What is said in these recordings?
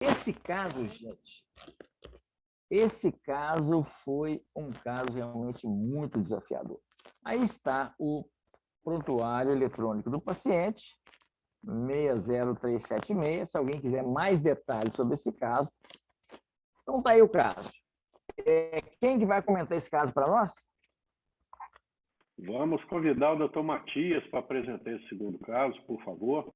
Esse caso, gente, esse caso foi um caso realmente muito desafiador. Aí está o prontuário eletrônico do paciente, 60376. Se alguém quiser mais detalhes sobre esse caso, então está aí o caso. Quem que vai comentar esse caso para nós? Vamos convidar o Dr. Matias para apresentar esse segundo caso, por favor.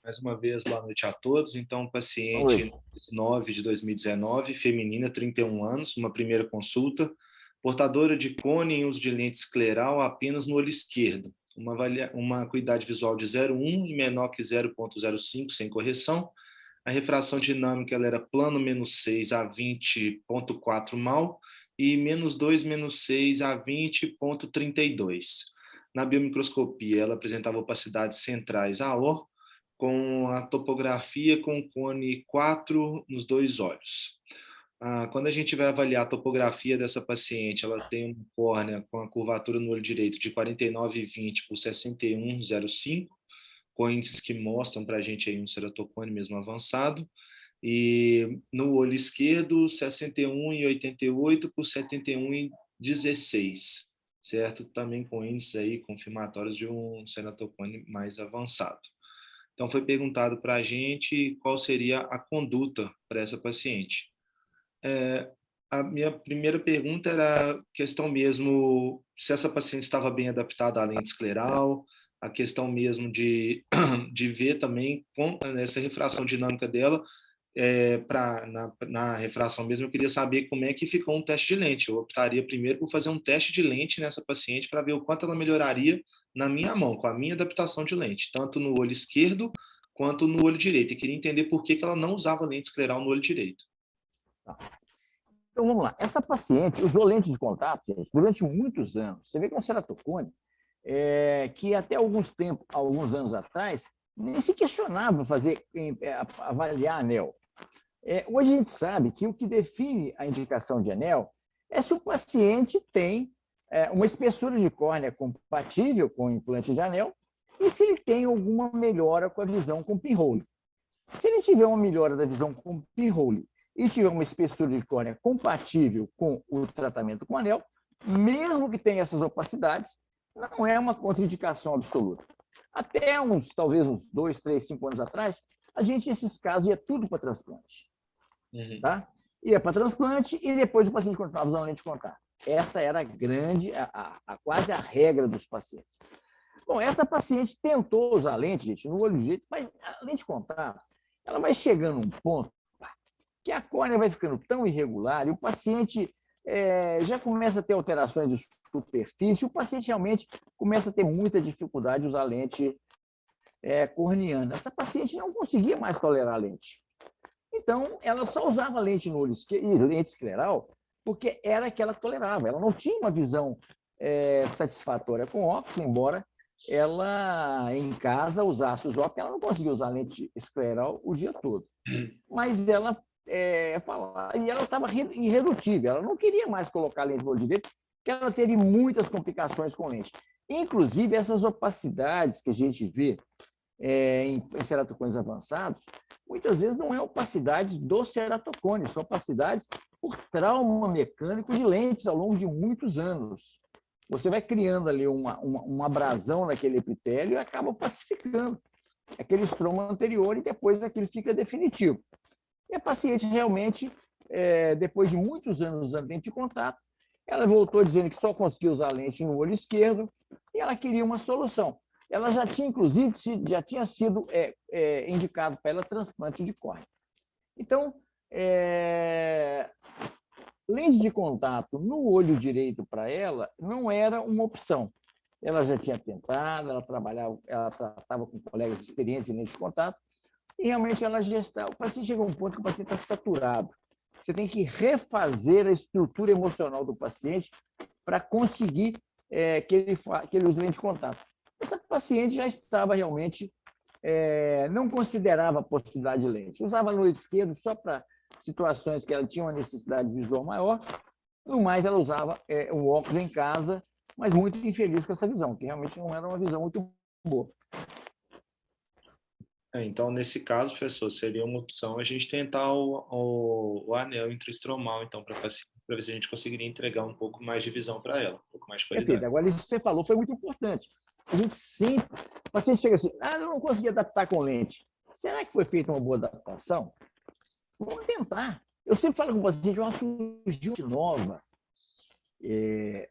Mais uma vez, boa noite a todos. Então, paciente 9 de 2019, feminina, 31 anos, uma primeira consulta, portadora de cone em uso de lente escleral apenas no olho esquerdo, uma acuidade visual de 0,1 e menor que 0,05 sem correção. A refração dinâmica ela era plano -6 a 20,4 mal e -2, -6 a 20,32. Na biomicroscopia, ela apresentava opacidades centrais AO, com a topografia com cone 4 nos dois olhos. Quando a gente vai avaliar a topografia dessa paciente, ela tem uma córnea com a curvatura no olho direito de 49,20 por 61,05, com índices que mostram para a gente aí um ceratocone mesmo avançado, e no olho esquerdo, 61,88 por 71,16, certo? Também com índices aí confirmatórios de um ceratocone mais avançado. Então, foi perguntado para a gente qual seria a conduta para essa paciente. A minha primeira pergunta era a questão mesmo se essa paciente estava bem adaptada à lente escleral, a questão mesmo de ver também com essa refração dinâmica dela, na refração mesmo, eu queria saber como é que ficou um teste de lente. Eu optaria primeiro por fazer um teste de lente nessa paciente para ver o quanto ela melhoraria na minha mão, com a minha adaptação de lente, tanto no olho esquerdo quanto no olho direito. E queria entender por que ela não usava lente escleral no olho direito. Então, vamos lá. Essa paciente usou lente de contato, gente, durante muitos anos. Você vê que é um ceratocone que até alguns anos atrás, nem se questionava avaliar anel. Hoje a gente sabe que o que define a indicação de anel é se o paciente tem uma espessura de córnea compatível com o implante de anel e se ele tem alguma melhora com a visão com pinhole. Se ele tiver uma melhora da visão com pinhole e tiver uma espessura de córnea compatível com o tratamento com anel, mesmo que tenha essas opacidades, não é uma contraindicação absoluta. Até talvez uns 2, 3, 5 anos atrás, esses casos ia tudo para transplante. Tá? Ia para transplante e depois o paciente continuava usando lente de contato. Essa era quase a regra dos pacientes. Bom, essa paciente tentou usar lente, gente, no olho direito, mas a lente de contato, ela vai chegando a um ponto que a córnea vai ficando tão irregular e o paciente já começa a ter alterações de superfície, o paciente realmente começa a ter muita dificuldade de usar lente corneana. Essa paciente não conseguia mais tolerar a lente. Então, ela só usava lente no olho esquerdo, lente escleral, porque era a que ela tolerava. Ela não tinha uma visão satisfatória com óculos, embora ela, em casa, usasse os óculos, ela não conseguia usar lente escleral o dia todo. Mas ela e ela estava irredutível, ela não queria mais colocar lente no olho direito, porque ela teve muitas complicações com lente. Inclusive, essas opacidades que a gente vê em ceratocones avançados, muitas vezes não é opacidade do ceratocone, são opacidades por trauma mecânico de lentes ao longo de muitos anos. Você vai criando ali uma abrasão naquele epitélio e acaba pacificando aquele estroma anterior e depois aquilo fica definitivo. E a paciente realmente, depois de muitos anos usando lente de contato, ela voltou dizendo que só conseguia usar lente no olho esquerdo e ela queria uma solução. Ela já tinha, inclusive, sido indicado para ela transplante de córnea. Então, lente de contato no olho direito para ela não era uma opção. Ela já tinha tentado, ela tratava com colegas experientes em lente de contato, e realmente ela já está. O paciente chega a um ponto que o paciente está saturado. Você tem que refazer a estrutura emocional do paciente para conseguir que ele use lente de contato. Essa paciente já estava realmente, não considerava a possibilidade de lente. Usava no olho esquerdo só para situações que ela tinha uma necessidade visual maior. No mais, ela usava um óculos em casa, mas muito infeliz com essa visão, que realmente não era uma visão muito boa. Então, nesse caso, professor, seria uma opção a gente tentar o anel intraestromal, então, para ver se a gente conseguiria entregar um pouco mais de visão para ela, um pouco mais de Perfeito. qualidade. Agora, isso que você falou foi muito importante. A gente sempre... O paciente chega assim, eu não consegui adaptar com lente. Será que foi feita uma boa adaptação? Vamos tentar. Eu sempre falo com o paciente, uma surgiu nova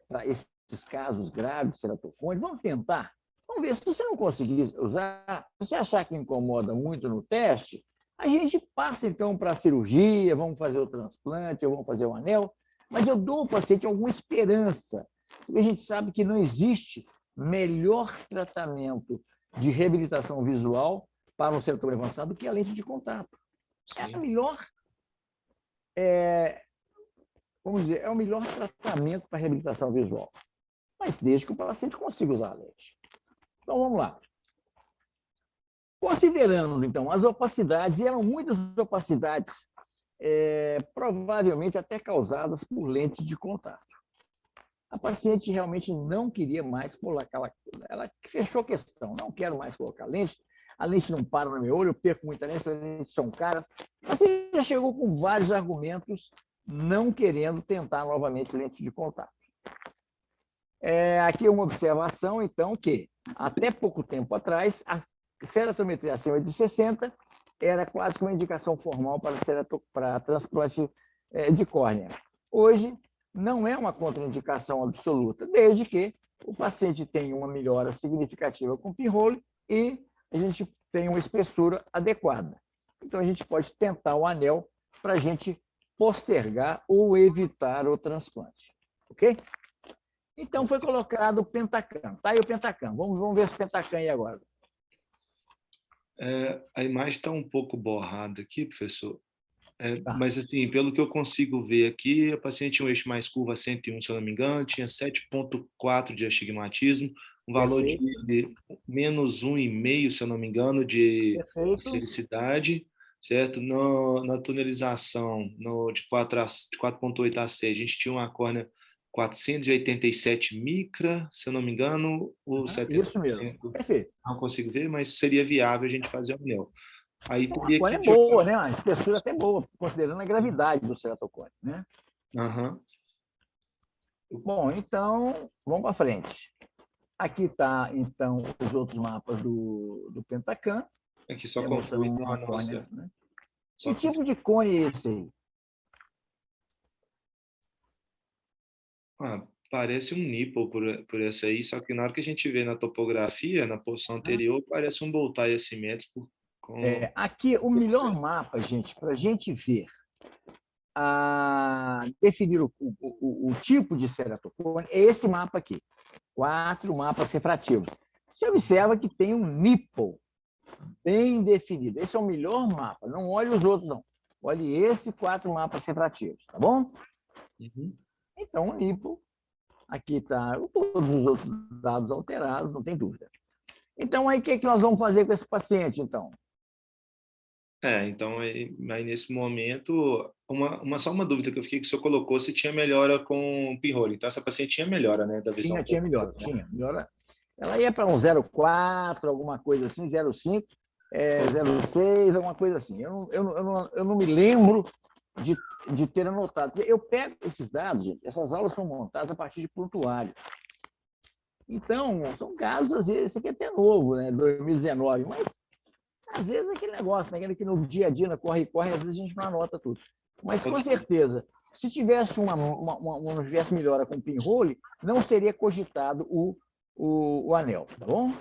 para esses casos graves de ceratocone. Vamos tentar. Vamos ver, se você não conseguir usar, se você achar que incomoda muito no teste, a gente passa, então, para a cirurgia, vamos fazer o transplante, ou vamos fazer o anel, mas eu dou ao paciente alguma esperança, porque a gente sabe que não existe melhor tratamento de reabilitação visual para um ceratocone avançado do que a lente de contato. É a melhor, vamos dizer, é o melhor tratamento para reabilitação visual, mas desde que o paciente consiga usar a lente. Então, vamos lá. Considerando, então, as opacidades, e eram muitas opacidades, provavelmente até causadas por lentes de contato. A paciente realmente não queria mais colocar, ela fechou a questão, não quero mais colocar lente, a lente não para no meu olho, eu perco muita lente, as lentes são caras. A paciente já chegou com vários argumentos não querendo tentar novamente lente de contato. Aqui uma observação, então, que até pouco tempo atrás, a ceratometria acima de 60 era quase que uma indicação formal para transplante de córnea. Hoje, não é uma contraindicação absoluta, desde que o paciente tenha uma melhora significativa com pinhole e a gente tenha uma espessura adequada. Então, a gente pode tentar o anel para a gente postergar ou evitar o transplante. Ok? Então, foi colocado o Pentacam. Tá aí o Pentacam. Vamos ver esse Pentacam aí agora. A imagem está um pouco borrada aqui, professor. Tá. Mas, assim, pelo que eu consigo ver aqui, a paciente tinha um eixo mais curva 101, se eu não me engano, tinha 7,4 de astigmatismo, um valor de menos 1,5, se eu não me engano, de sericidade, certo? Na tunelização de 4,8 a 6, a gente tinha uma córnea 487 micra, se eu não me engano, o 70%. Isso mesmo, perfeito. Não consigo ver, mas seria viável a gente fazer o anel. Aí a córnea é boa, né? A espessura até boa, considerando a gravidade do ceratocone, né? Bom, então, vamos para frente. Aqui está, então, os outros mapas do Pentacam. Aqui só conclui uma córnea, né? Que tipo de cone é esse aí? Parece um nipple por essa aí, só que na hora que a gente vê na topografia, na posição anterior, parece um boltaia assimétrico. Aqui, o melhor mapa, gente, para a gente ver, definir o tipo de ceratocone, é esse mapa aqui. 4 mapas refrativos. Você observa que tem um nipple bem definido. Esse é o melhor mapa. Não olhe os outros, não. Olhe esse 4 mapas refrativos, tá bom? Então, o nipple, aqui está todos os outros dados alterados, não tem dúvida. Então, aí o que nós vamos fazer com esse paciente, então? Então, aí nesse momento, só uma dúvida que eu fiquei que o senhor colocou se tinha melhora com o pinhole. Então, essa paciente tinha melhora, né, da visão? Tinha melhora, tinha melhora. Ela ia para um 0,4, alguma coisa assim, 0,5, 0,6, alguma coisa assim. Eu não me lembro de ter anotado. Eu pego esses dados, gente, essas aulas são montadas a partir de prontuário. Então, são casos, às vezes, esse aqui é até novo, né, 2019, mas às vezes é aquele negócio, né, aquele que no dia a dia, na corre, às vezes a gente não anota tudo. Mas, com certeza, se tivesse não tivesse melhora com pinhole, não seria cogitado o anel, tá bom?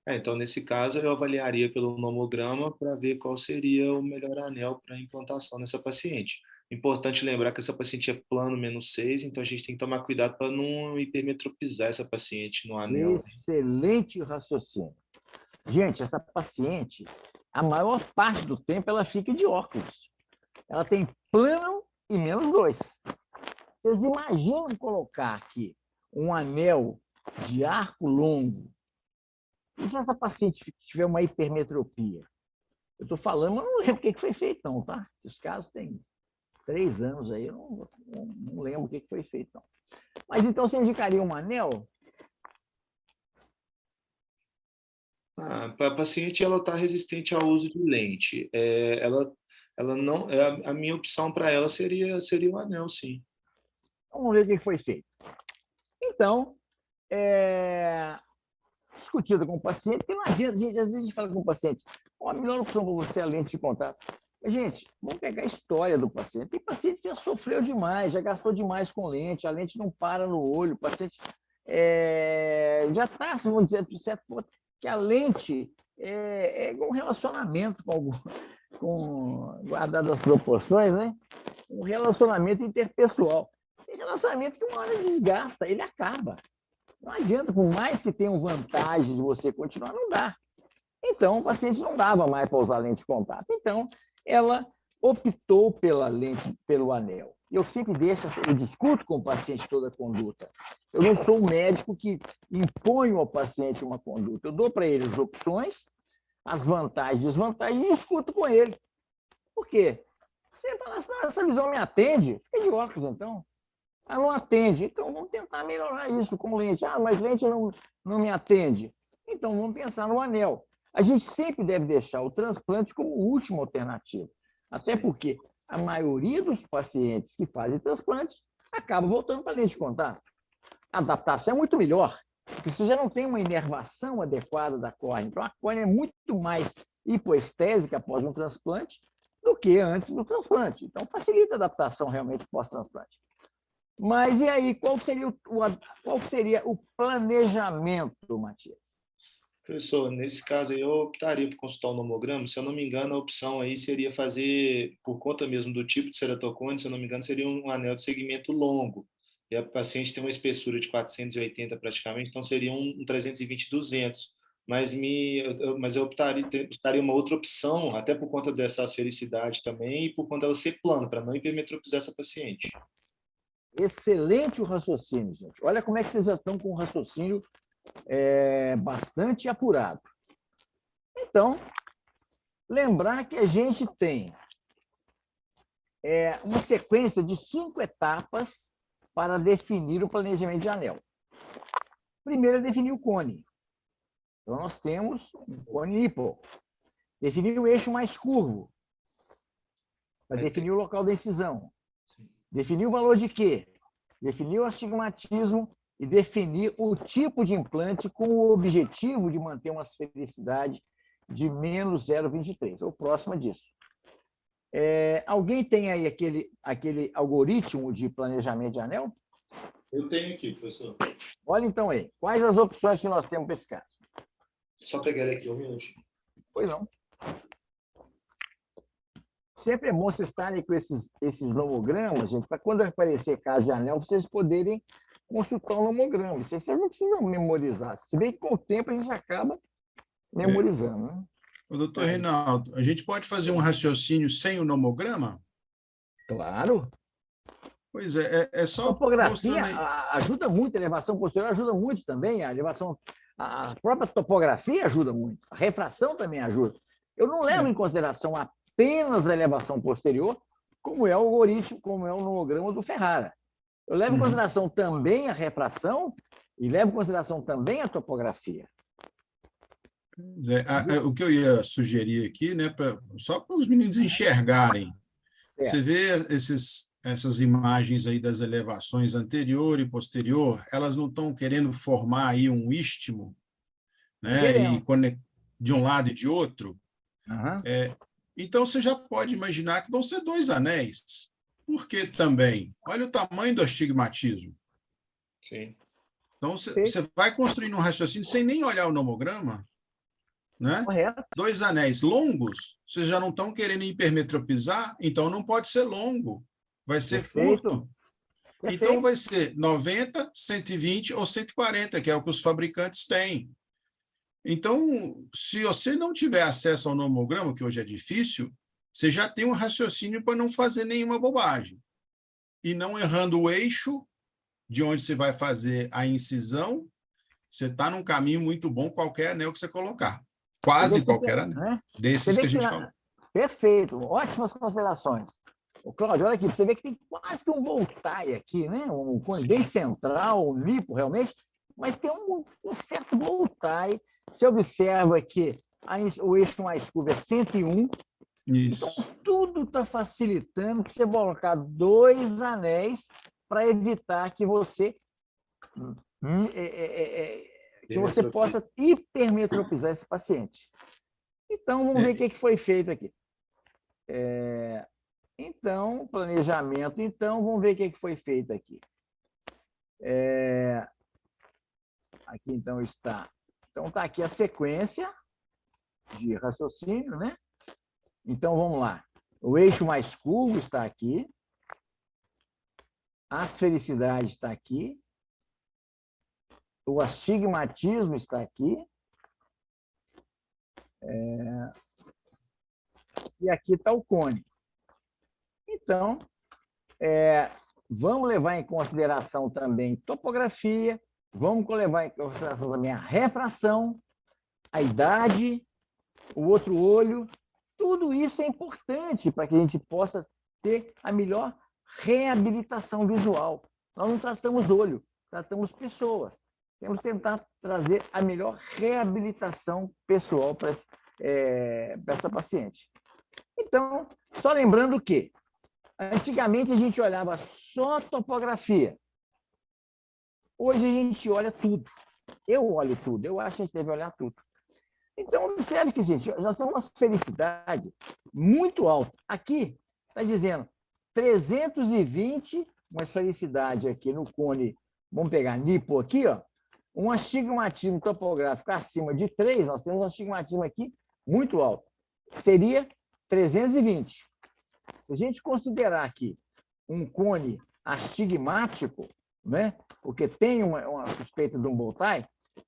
Então, nesse caso, eu avaliaria pelo nomograma para ver qual seria o melhor anel para implantação nessa paciente. Importante lembrar que essa paciente é plano -6, então a gente tem que tomar cuidado para não hipermetropizar essa paciente no anel. Excelente raciocínio. Gente, essa paciente, a maior parte do tempo, ela fica de óculos. Ela tem plano e -2. Vocês imaginam colocar aqui um anel de arco longo? E se essa paciente tiver uma hipermetropia? Eu estou falando, mas não lembro o que foi feito, não, tá? Esses casos têm 3 anos aí, eu não lembro o que foi feito, não. Mas então você indicaria um anel? A paciente ela está resistente ao uso de lente. Ela não, a minha opção para ela seria o anel, sim. Vamos ver o que foi feito. Então, discutido com o paciente, porque não adianta, gente, às vezes a gente fala com o paciente, a melhor opção para você é a lente de contato. Mas, gente, vamos pegar a história do paciente. Tem paciente que já sofreu demais, já gastou demais com lente, a lente não para no olho, o paciente já está, vamos dizer, de certo ponto, que a lente é um relacionamento guardado as proporções, né? Um relacionamento interpessoal. Tem relacionamento que uma hora desgasta, ele acaba. Não adianta, por mais que tenham vantagens de você continuar, não dá. Então, o paciente não dava mais para usar lente de contato. Então, ela optou pela lente, pelo anel. Eu sempre eu discuto com o paciente toda a conduta. Eu não sou um médico que imponho ao paciente uma conduta. Eu dou para ele as opções, as vantagens e desvantagens e discuto com ele. Por quê? Você fala assim, essa visão me atende? Fica de óculos, então. Não atende. Então, vamos tentar melhorar isso com lente. Mas lente não me atende. Então, vamos pensar no anel. A gente sempre deve deixar o transplante como última alternativa. Até porque a maioria dos pacientes que fazem transplante acaba voltando para a lente de contato. A adaptação é muito melhor, porque você já não tem uma inervação adequada da córnea. Então, a córnea é muito mais hipoestésica após um transplante do que antes do transplante. Então, facilita a adaptação realmente pós-transplante. Mas e aí, qual seria o planejamento, Matias? Professor, nesse caso aí eu optaria por consultar o nomograma. Se eu não me engano, a opção aí seria fazer, por conta mesmo do tipo de ceratocone, se eu não me engano, seria um anel de segmento longo. E a paciente tem uma espessura de 480 praticamente, então seria um 320-200. Mas eu optaria uma outra opção, até por conta dessa asfericidade também e por conta dela ser plana, para não hipermetropizar essa paciente. Excelente o raciocínio, gente. Olha como é que vocês já estão com o raciocínio bastante apurado. Então, lembrar que a gente tem uma sequência de 5 etapas para definir o planejamento de anel. Primeiro é definir o cone. Então, nós temos um cone nipple. Definir o eixo mais curvo, para definir o local da incisão. Definir o valor de Q. Definir o astigmatismo e definir o tipo de implante com o objetivo de manter uma esfericidade de menos 0,23, ou próxima disso. Alguém tem aí aquele algoritmo de planejamento de anel? Eu tenho aqui, professor. Olha então aí, quais as opções que nós temos para esse caso? Só pegar ele aqui um minuto. Pois não. Sempre é bom vocês estarem com esses nomogramas, gente, para quando aparecer caso de anel, vocês poderem consultar o nomograma. Vocês não precisam memorizar. Se bem que com o tempo a gente acaba memorizando. Né? Doutor Reinaldo, a gente pode fazer um raciocínio sem o nomograma? Claro. Pois é só... A topografia ajuda muito, a elevação posterior ajuda muito também, a própria topografia ajuda muito, a refração também ajuda. Eu não levo em consideração apenas a elevação posterior, como é o algoritmo, como é o nomograma do Ferrara. Eu levo em consideração também a refração e levo em consideração também a topografia. O que eu ia sugerir aqui, né, só para os meninos enxergarem, você vê essas imagens aí das elevações anterior e posterior, elas não estão querendo formar aí um istmo, né, de um lado e de outro? Então, você já pode imaginar que vão ser 2 anéis. Por que também? Olha o tamanho do astigmatismo. Sim. Então, você vai construindo um raciocínio sem nem olhar o nomograma, né? Correto. 2 anéis longos, vocês já não estão querendo hipermetropizar, então não pode ser longo, vai ser curto. Então, vai ser 90, 120 ou 140, que é o que os fabricantes têm. Então, se você não tiver acesso ao nomograma, que hoje é difícil, você já tem um raciocínio para não fazer nenhuma bobagem. E não errando o eixo de onde você vai fazer a incisão, você está num caminho muito bom, qualquer anel que você colocar. Quase qualquer anel. Né? Desses que a gente falou. Perfeito, ótimas considerações. Cláudio, olha aqui, você vê que tem quase que um voltaie aqui, né? Um cone bem central, um lipo realmente, mas tem um certo voltaie Você observa que o eixo mais curvo é 101. Isso. Então, tudo está facilitando para você colocar 2 anéis para evitar que você possa hipermetropizar esse paciente. Então, vamos ver o que foi feito aqui. Então, planejamento. Então, vamos ver o que foi feito aqui. Aqui, então, está. Então, está aqui a sequência de raciocínio, né? Então, vamos lá. O eixo mais curvo está aqui. A asfericidade está aqui. O astigmatismo está aqui. E aqui está o cone. Então, vamos levar em consideração também topografia, vamos levar em consideração também a refração, a idade, o outro olho. Tudo isso é importante para que a gente possa ter a melhor reabilitação visual. Nós não tratamos olho, tratamos pessoa. Temos que tentar trazer a melhor reabilitação pessoal para essa paciente. Então, só lembrando que antigamente a gente olhava só topografia. Hoje a gente olha tudo. Eu olho tudo, eu acho que a gente deve olhar tudo. Então, observe que, gente, nós temos uma felicidade muito alta. Aqui está dizendo 320, uma felicidade aqui no cone, vamos pegar nipo aqui, ó, um astigmatismo topográfico acima de 3, nós temos um astigmatismo aqui muito alto. Seria 320. Se a gente considerar aqui um cone astigmático, né, porque tem uma suspeita de um Bowtie,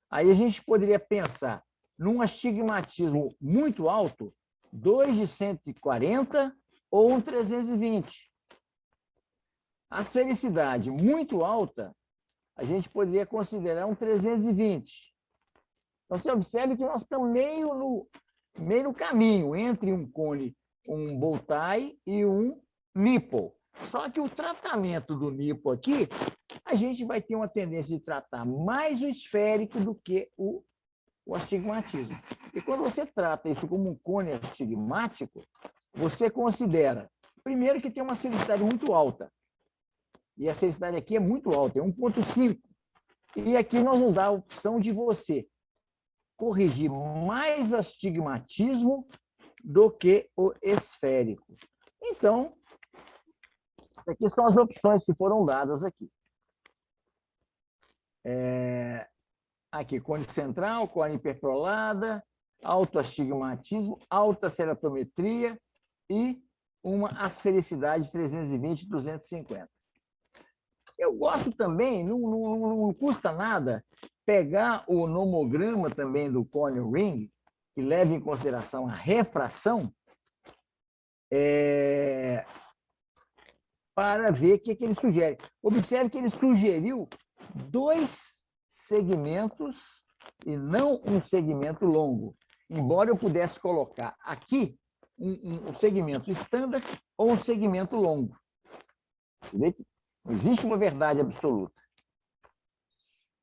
aí a gente poderia pensar num astigmatismo muito alto, 2 de 140 ou um 320. A felicidade muito alta, a gente poderia considerar um 320. Então, você observe que nós estamos meio no caminho entre um cone, um Bowtie e um nipple. Só que o tratamento do nipple aqui, a gente vai ter uma tendência de tratar mais o esférico do que o astigmatismo. E quando você trata isso como um cone astigmático, você considera, primeiro, que tem uma felicidade muito alta. E a felicidade aqui é muito alta, é 1,5. E aqui nós nos dá a opção de você corrigir mais astigmatismo do que o esférico. Então, aqui são as opções que foram dadas aqui. Aqui, cone central, cone hiperprolada, alto astigmatismo, alta ceratometria e uma asfericidade 320, 250. Eu gosto também, não custa nada, pegar o nomograma também do cone ring, que leva em consideração a refração, para ver o que ele sugere. Observe que ele sugeriu 2 segmentos e não um segmento longo. Embora eu pudesse colocar aqui um segmento estándar ou um segmento longo. Não existe uma verdade absoluta.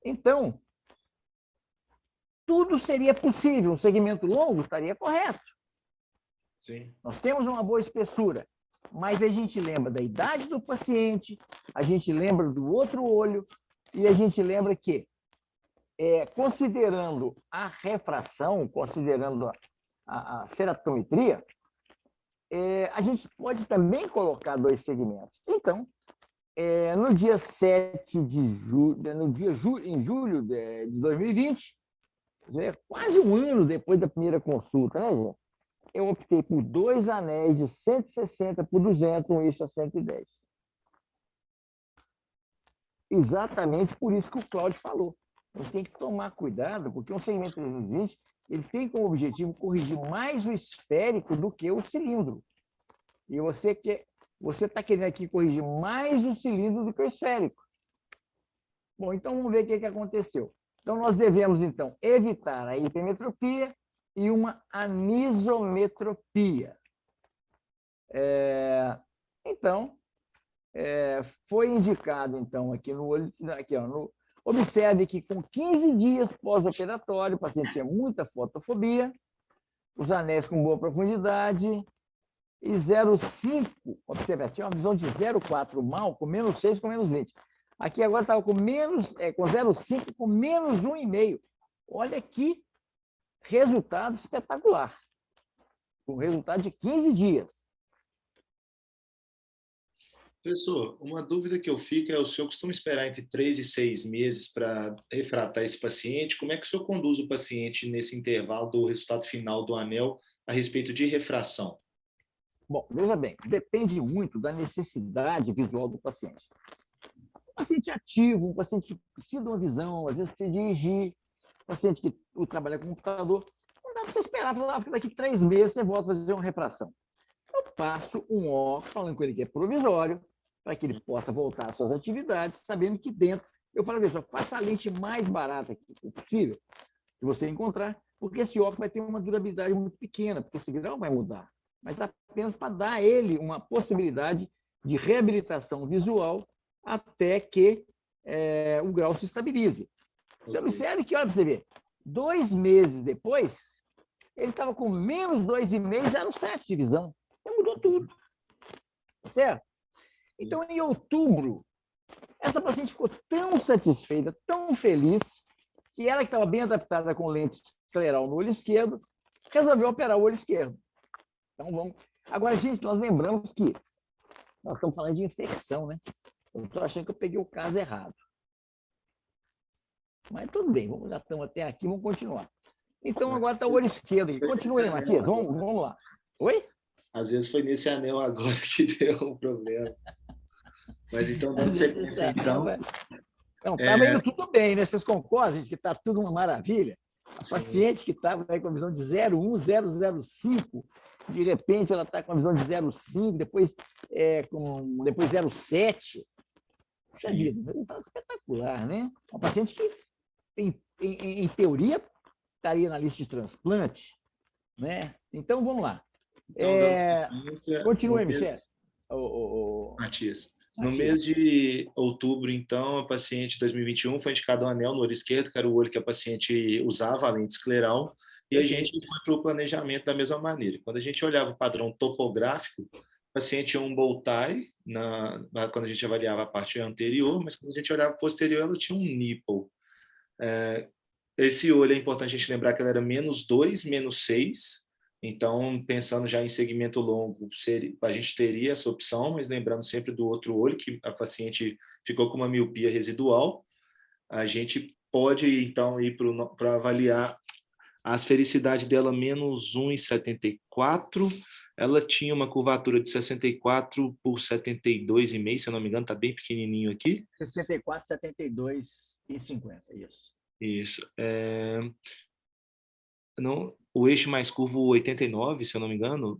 Então, tudo seria possível. Um segmento longo estaria correto. Sim. Nós temos uma boa espessura, mas a gente lembra da idade do paciente, a gente lembra do outro olho e a gente lembra que, considerando a refração, considerando a ceratometria, a gente pode também colocar 2 segmentos. Então, no dia 7 de julho, em julho de 2020, quase um ano depois da primeira consulta, né, gente? Eu optei por 2 anéis de 160 por 200, um eixo a 110. Exatamente por isso que o Cláudio falou. A gente tem que tomar cuidado, porque um segmento 320 ele tem como objetivo corrigir mais o esférico do que o cilindro. E você está querendo aqui corrigir mais o cilindro do que o esférico. Bom, então vamos ver o que aconteceu. Então, nós devemos, então, evitar a hipermetropia e uma anisometropia. Então, foi indicado, então, aqui no olho, aqui, ó, Observe que com 15 dias pós-operatório, o paciente tinha muita fotofobia, os anéis com boa profundidade, e 0,5, observe, tinha uma visão de 0,4 mal, com menos 6, com menos 20. Aqui agora estava com com 0,5, com menos 1,5. Olha que resultado espetacular. Um resultado de 15 dias. Professor, uma dúvida que eu fico é: o senhor costuma esperar entre 3 e 6 meses para refratar esse paciente? Como é que o senhor conduz o paciente nesse intervalo do resultado final do anel a respeito de refração? Bom, veja bem, depende muito da necessidade visual do paciente. Um paciente ativo, um paciente que precisa de uma visão, às vezes precisa dirigir, um paciente que trabalha com computador, não dá para você esperar que daqui 3 meses você volta a fazer uma refração. Eu passo um óculos falando com ele que é provisório, para que ele possa voltar às suas atividades, sabendo que dentro, eu falo, pessoal, faça a lente mais barata possível que você encontrar, porque esse óculos vai ter uma durabilidade muito pequena, porque esse grau vai mudar, mas apenas para dar a ele uma possibilidade de reabilitação visual até que o grau se estabilize. Você observe que, olha para você ver, 2 meses depois, ele estava com menos 2,5, 0,7 de visão. Então, mudou tudo. Certo? Então, em outubro, essa paciente ficou tão satisfeita, tão feliz, que ela, que estava bem adaptada com lente escleral no olho esquerdo, resolveu operar o olho esquerdo. Então, vamos. Agora, gente, nós lembramos que nós estamos falando de infecção, né? Eu estou achando que eu peguei o caso errado. Mas tudo bem, já estamos até aqui, vamos continuar. Então, agora está o olho esquerdo. Continua aí, Matias, vamos lá. Oi? Às vezes foi nesse anel agora que deu um problema. Mas então, dando sequência, então... Não, estava indo tudo bem, né? Vocês concordam, gente, que está tudo uma maravilha? A Sim. paciente que estava com a visão de 0,1, 0,05, de repente ela está com a visão de 0,5, depois 0,7. Puxa vida, resultado espetacular, né? Uma paciente que, em teoria, estaria na lista de transplante, né? Então, vamos lá. Então, continue, Michel. Matias. No mês de outubro, então, a paciente 2021 foi indicado um anel no olho esquerdo, que era o olho que a paciente usava, a lente escleral, e a gente foi para o planejamento da mesma maneira. Quando a gente olhava o padrão topográfico, o paciente tinha um bow tie, quando a gente avaliava a parte anterior, mas quando a gente olhava posterior, ela tinha um nipple. Esse olho é importante a gente lembrar que ela era -2, -6, então, pensando já em segmento longo, a gente teria essa opção, mas lembrando sempre do outro olho, que a paciente ficou com uma miopia residual, a gente pode, então, ir para avaliar a asfericidade dela -1,74, ela tinha uma curvatura de 64 por 72,5, se eu não me engano, está bem pequenininho aqui. 64, 72,50, isso. Isso. O eixo mais curvo 89, se eu não me engano,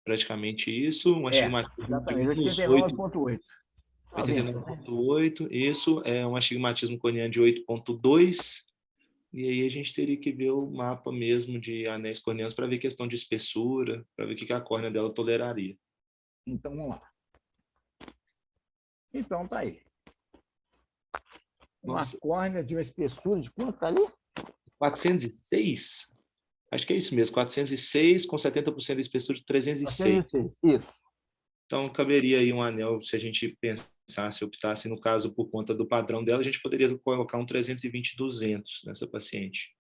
praticamente isso. Um astigmatismo exatamente, 89,8. 89,8, isso é um astigmatismo corneano de 8,2. E aí a gente teria que ver o mapa mesmo de anéis corneanos para ver questão de espessura, para ver o que a córnea dela toleraria. Então, vamos lá. Então, tá aí. Uma córnea de uma espessura de quanto tá ali? 406? Acho que é isso mesmo, 406 com 70% de espessura de 306. 406, isso. Então, caberia aí um anel, se a gente pensasse, optasse, no caso, por conta do padrão dela, a gente poderia colocar um 320-200 nessa paciente.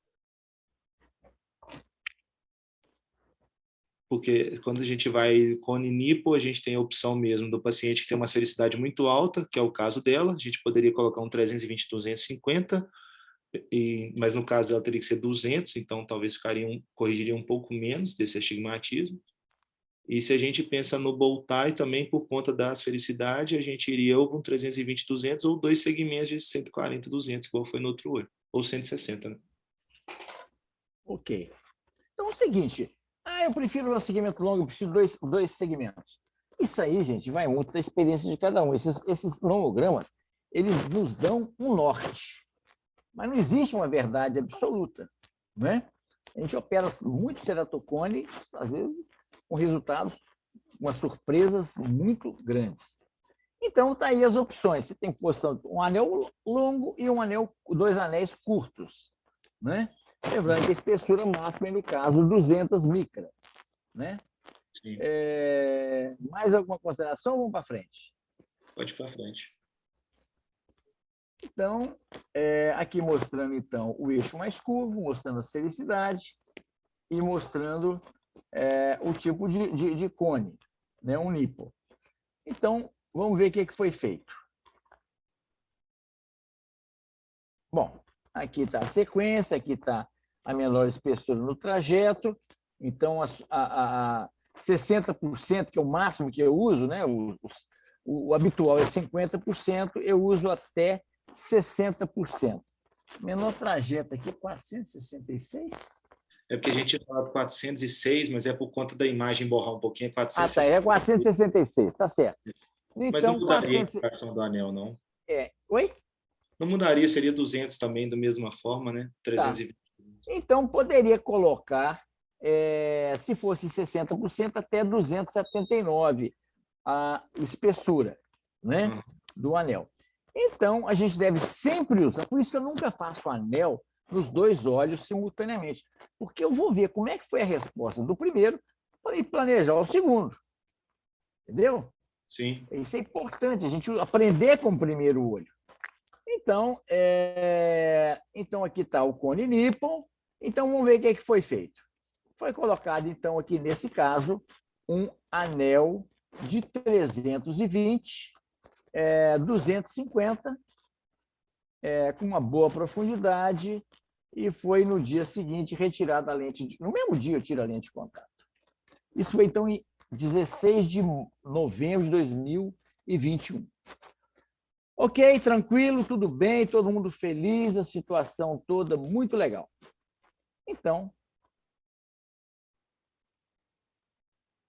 Porque quando a gente vai com nipo, a gente tem a opção mesmo do paciente que tem uma esfericidade muito alta, que é o caso dela, a gente poderia colocar um 320-250, mas no caso ela teria que ser 200, então talvez corrigiria um pouco menos desse astigmatismo. E se a gente pensa no bow tie também, por conta da asfericidade, a gente iria ou com 320-200 ou 2 segmentos de 140-200, igual foi no outro olho, ou 160, né? Ok. Então é o seguinte, eu prefiro um segmento longo, eu prefiro dois segmentos. Isso aí, gente, vai muito da experiência de cada um. Esses nomogramas, eles nos dão um norte, mas não existe uma verdade absoluta, né? A gente opera muito ceratocone, às vezes com resultados, umas surpresas muito grandes. Então, está aí as opções. Você tem posição um anel longo e dois anéis curtos, né? Lembrando que a espessura máxima, no caso, 200 micras, né? Sim. Mais alguma consideração? Vamos para frente. Pode ir para frente. Então, aqui mostrando então o eixo mais curvo, mostrando a felicidade e mostrando o tipo de cone, né? Um nipo. Então, vamos ver o que foi feito. Bom, aqui está a sequência, aqui está a menor espessura no trajeto. Então, a 60%, que é o máximo que eu uso, né? O habitual é 50%, eu uso até 60%. Menor trajeto aqui é 466? É porque a gente tinha falado 406, mas é por conta da imagem borrar um pouquinho, é 466. Ah, tá, é 466, tá certo. Então, mas não mudaria a indicação do anel, não? Oi? Não mudaria, seria 200 também, da mesma forma, né? 320. Tá. Então, poderia colocar, se fosse 60%, até 279 a espessura, né, do anel. Então, a gente deve sempre usar, por isso que eu nunca faço anel nos dois olhos simultaneamente, porque eu vou ver como é que foi a resposta do primeiro e planejar o segundo. Entendeu? Sim. Isso é importante, a gente aprender com o primeiro olho. Então, então aqui está o cone Nippon. Então, vamos ver o que é que foi feito. Foi colocado, então, aqui nesse caso, um anel de 320, 250, com uma boa profundidade, e foi no dia seguinte retirada a lente. No mesmo dia eu tiro a lente de contato. Isso foi, então, em 16 de novembro de 2021. Ok, tranquilo, tudo bem, todo mundo feliz, a situação toda muito legal. Então,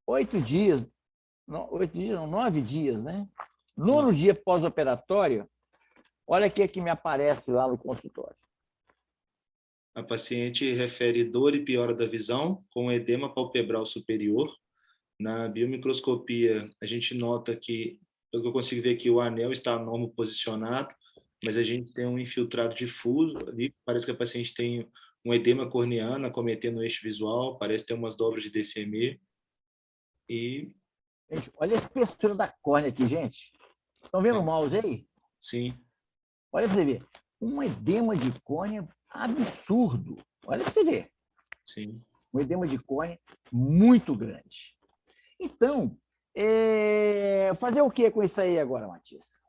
9 dias, né? 9º dia pós-operatório, olha o que me aparece lá no consultório. A paciente refere dor e piora da visão com edema palpebral superior. Na biomicroscopia, a gente nota que, pelo que eu consigo ver aqui, o anel está normo posicionado, mas a gente tem um infiltrado difuso ali. Parece que a paciente tem um edema corneano acometendo o eixo visual, parece ter umas dobras de DCME. E... Gente, olha a espessura da córnea aqui, gente. Estão vendo o mouse aí? Sim. Olha para você ver. Um edema de córnea absurdo. Olha para você ver. Sim. Um edema de córnea muito grande. Então, fazer o que com isso aí agora, Matias?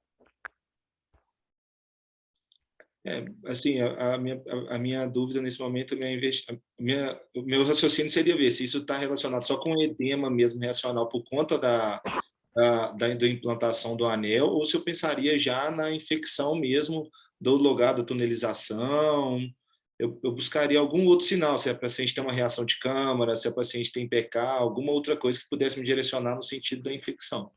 Assim, a minha dúvida nesse momento, o meu raciocínio seria ver se isso está relacionado só com o edema mesmo reacional por conta da implantação do anel, ou se eu pensaria já na infecção mesmo do lugar da tunelização. Eu buscaria algum outro sinal, se a paciente tem uma reação de câmara, se a paciente tem PK, alguma outra coisa que pudesse me direcionar no sentido da infecção.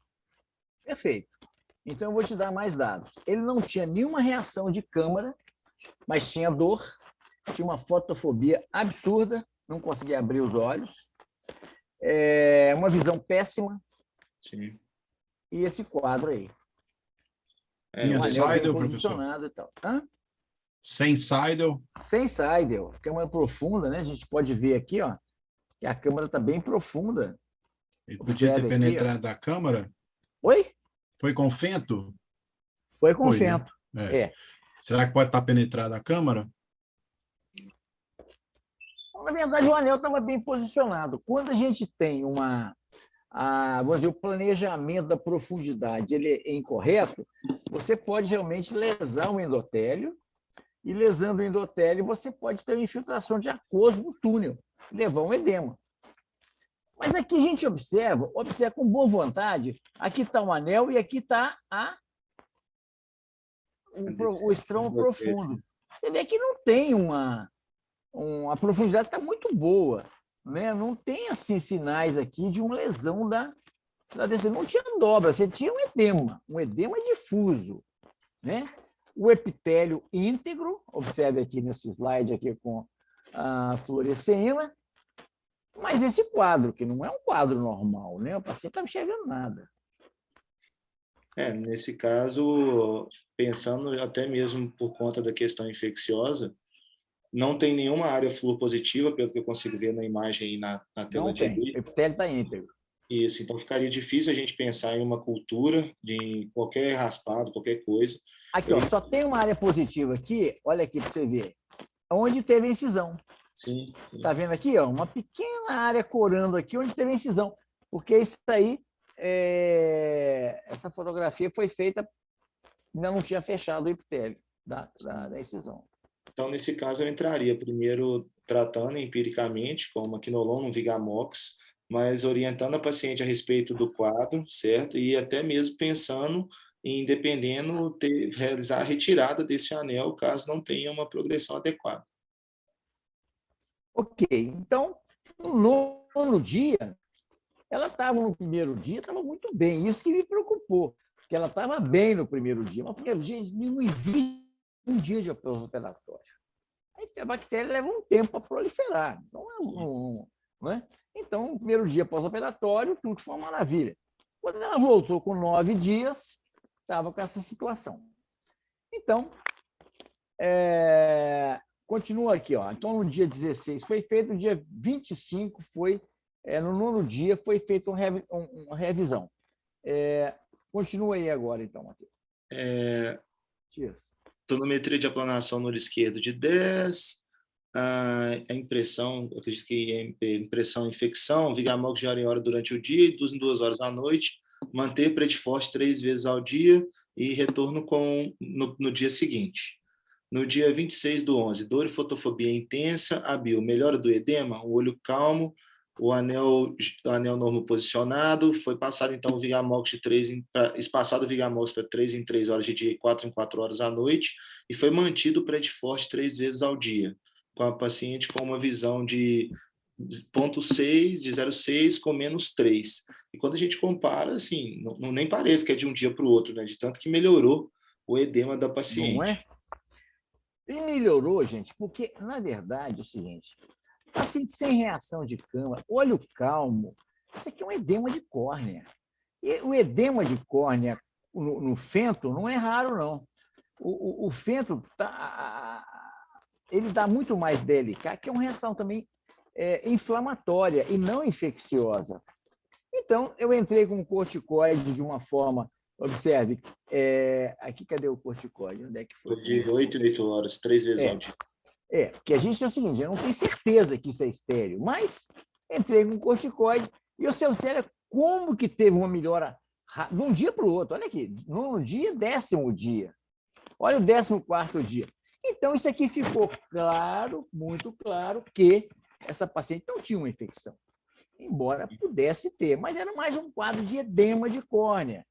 Perfeito. Então, eu vou te dar mais dados. Ele não tinha nenhuma reação de câmara, mas tinha dor, tinha uma fotofobia absurda, não conseguia abrir os olhos, uma visão péssima. Sim. E esse quadro aí. Tinha Seidel, professor? E tal. Hã? Sem Seidel? Sem Seidel. Câmara profunda, né? A gente pode ver aqui, ó, que a câmara está bem profunda. Ele podia ter penetrado a câmara? Oi? Foi com fento? Foi com fento. Né? Será que pode estar penetrada a câmara? Na verdade, o anel estava bem posicionado. Quando a gente tem vamos dizer, o planejamento da profundidade ele é incorreto, você pode realmente lesar o endotélio, e lesando o endotélio, você pode ter uma infiltração de aquoso no túnel, levar um edema. Mas aqui a gente observa com boa vontade, aqui está o anel e aqui está o estromo profundo. Você vê que não tem a profundidade está muito boa, né? Não tem assim sinais aqui de uma lesão da descida. Não tinha dobra, você tinha um edema difuso, né? O epitélio íntegro, observe aqui nesse slide aqui com a fluoresceína, mas esse quadro, que não é um quadro normal, né? O paciente não está enxergando nada. Nesse caso, pensando até mesmo por conta da questão infecciosa, não tem nenhuma área fluoropositiva, pelo que eu consigo ver na imagem aí na tela Não tem. O direita. epitélio está íntegro. Isso, então ficaria difícil a gente pensar em uma cultura de qualquer raspado, qualquer coisa. Aqui, ó, só tem uma área positiva aqui, olha aqui para você ver, onde teve a incisão. Sim. Está vendo aqui? Ó, uma pequena área corando aqui onde teve a incisão. Porque isso aí, essa fotografia foi feita, ainda não tinha fechado o epitélio da incisão. Então, nesse caso, eu entraria primeiro tratando empiricamente com uma quinolona, um Vigamox, mas orientando a paciente a respeito do quadro, certo? E até mesmo pensando em, dependendo, realizar a retirada desse anel, caso não tenha uma progressão adequada. Ok, então, no nono dia, ela estava no primeiro dia, estava muito bem, isso que me preocupou, porque ela estava bem no primeiro dia, mas no primeiro dia não existe um dia de pós-operatório. A bactéria leva um tempo para proliferar, então, não é? Então, no primeiro dia pós-operatório, tudo foi uma maravilha. Quando ela voltou com 9 dias, estava com essa situação. Então, continua aqui, ó. Então, no dia 16 foi feito, no dia 25 foi, no nono dia foi feita uma revisão. Continua aí agora, então, Matheus. Tonometria de aplanação no olho esquerdo de 10, a impressão, acredito que impressão infecção, Vigamox de hora em hora durante o dia e 2 em 2 horas à noite, manter Predforte 3 vezes ao dia e retorno no dia seguinte. No dia 26/11, dor e fotofobia intensa, a bio, melhora do edema, o olho calmo, o anel normo posicionado, foi passado então o Vigamox espaçado o Vigamox para 3 em 3 horas de dia e 4 em 4 horas à noite, e foi mantido o Predforte 3 vezes ao dia, com a paciente com uma visão de 0,6, de 0,6 com -3. E quando a gente compara, assim, nem parece que é de um dia para o outro, né? De tanto que melhorou o edema da paciente. Não é? E melhorou, gente, porque, na verdade, é o seguinte, paciente sem reação de câmara, olho calmo, isso aqui é um edema de córnea. E o edema de córnea no fento não é raro, não. O fento ele dá muito mais DLK, que é uma reação também inflamatória e não infecciosa. Então, eu entrei com corticoide de uma forma, observe, aqui, cadê o corticoide? Onde é que foi? De 8 em 8 horas, 3 vezes ao dia. Porque a gente é o seguinte, eu não tenho certeza que isso é estéril, mas entrei com corticoide e o seu cérebro, como que teve uma melhora de um dia para o outro? Olha aqui, no dia, 10º dia. Olha o 14º dia. Então, isso aqui ficou claro, muito claro, que essa paciente não tinha uma infecção, embora pudesse ter, mas era mais um quadro de edema de córnea.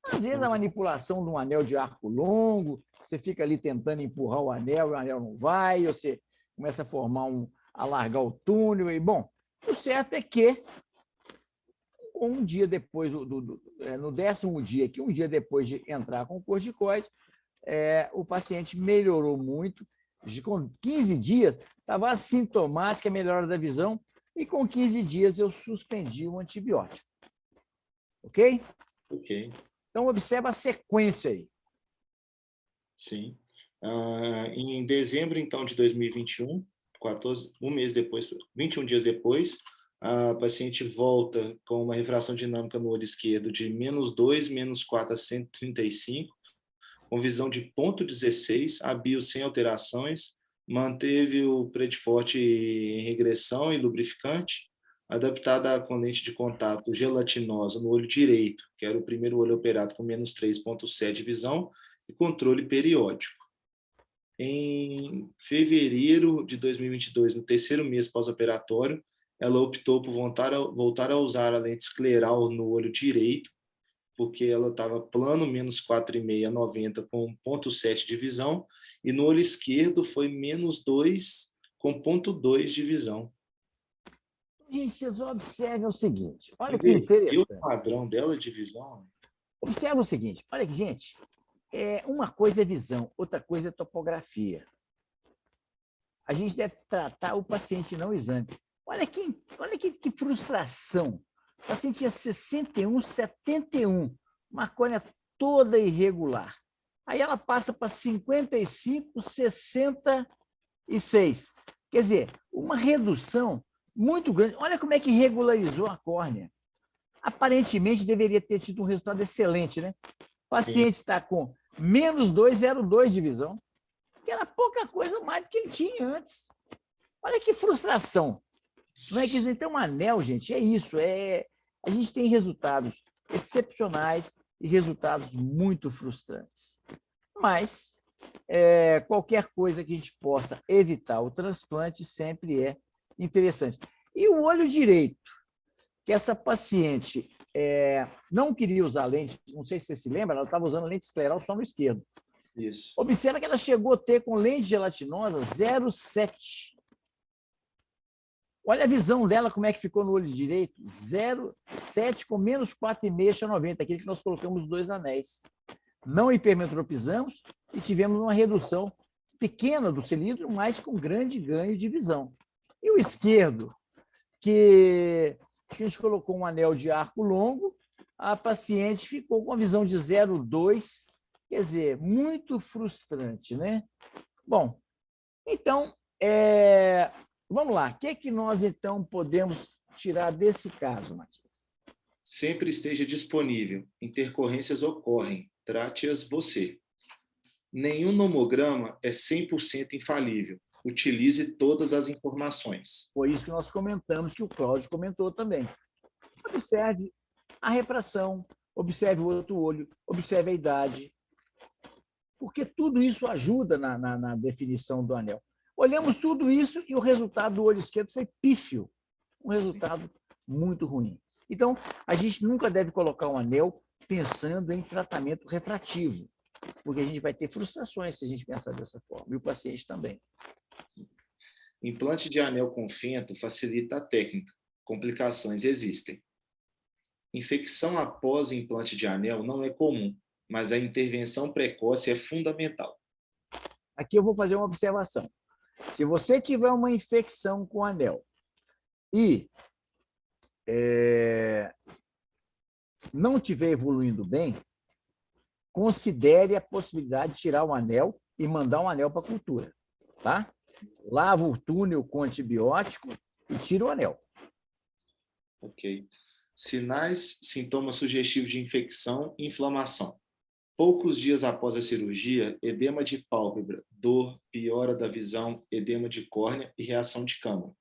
Às vezes, a manipulação de um anel de arco longo, você fica ali tentando empurrar o anel não vai, você começa a alargar o túnel, e, bom, o certo é que um dia depois, no 10º dia, que um dia depois de entrar com o corticoide, o paciente melhorou muito, com 15 dias, estava assintomática, melhora da visão, e com 15 dias eu suspendi o antibiótico. Ok? Ok. Então, observa a sequência aí. Sim. Em dezembro, então, de 2021, um mês depois, 21 dias depois, a paciente volta com uma refração dinâmica no olho esquerdo de -2, -4 a 135, com visão de 0,16, a bio sem alterações, manteve o Predforte em regressão e lubrificante, adaptada com lente de contato gelatinosa no olho direito, que era o primeiro olho operado com -3,7 de visão, e controle periódico. Em fevereiro de 2022, no 3º mês pós-operatório, ela optou por voltar a usar a lente escleral no olho direito, porque ela estava plano, -4,5 a 90, com 0,7 de visão, e no olho esquerdo foi -2, com 0,2 de visão. Gente, vocês observem o seguinte, olha que interessante. E o padrão dela de visão? Observa o seguinte, olha aqui, gente, uma coisa é visão, outra coisa é topografia. A gente deve tratar o paciente, não o exame. Olha que frustração. O paciente tinha 61, 71, uma córnea toda irregular. Aí ela passa para 55, 66. Quer dizer, uma redução muito grande. Olha como é que regularizou a córnea. Aparentemente, deveria ter tido um resultado excelente, né? O paciente está com menos 2,02 de visão, que era pouca coisa mais do que ele tinha antes. Olha que frustração. Não é que então, um anel, gente, é isso. A gente tem resultados excepcionais e resultados muito frustrantes. Mas qualquer coisa que a gente possa evitar o transplante sempre é interessante. E o olho direito, que essa paciente não queria usar lente, não sei se você se lembra, ela estava usando lente escleral só no esquerdo. Isso. Observa que ela chegou a ter com lente gelatinosa 0,7. Olha a visão dela, como é que ficou no olho direito. 0,7 com menos 4,5/90, aquele que nós colocamos os 2 anéis. Não hipermetropizamos e tivemos uma redução pequena do cilindro, mas com grande ganho de visão. E o esquerdo, que a gente colocou um anel de arco longo, a paciente ficou com a visão de 0,2, quer dizer, muito frustrante, né? Bom, então, vamos lá. O que é que nós, então, podemos tirar desse caso, Matias? Sempre esteja disponível. Intercorrências ocorrem. Trate-as você. Nenhum nomograma é 100% infalível. Utilize todas as informações. Foi isso que nós comentamos, que o Cláudio comentou também. Observe a refração, observe o outro olho, observe a idade, porque tudo isso ajuda na definição do anel. Olhamos tudo isso e o resultado do olho esquerdo foi pífio, um resultado muito ruim. Então, a gente nunca deve colocar um anel pensando em tratamento refrativo, porque a gente vai ter frustrações se a gente pensar dessa forma, e o paciente também. Implante de anel com fento facilita a técnica. Complicações existem. Infecção após implante de anel não é comum, mas a intervenção precoce é fundamental. Aqui eu vou fazer uma observação. Se você tiver uma infecção com anel e não estiver evoluindo bem, considere a possibilidade de tirar o anel e mandar um anel para a cultura, tá? Lava o túnel com antibiótico e tira o anel. Ok. Sinais, sintomas sugestivos de infecção e inflamação. Poucos dias após a cirurgia, edema de pálpebra, dor, piora da visão, edema de córnea e reação de câmara.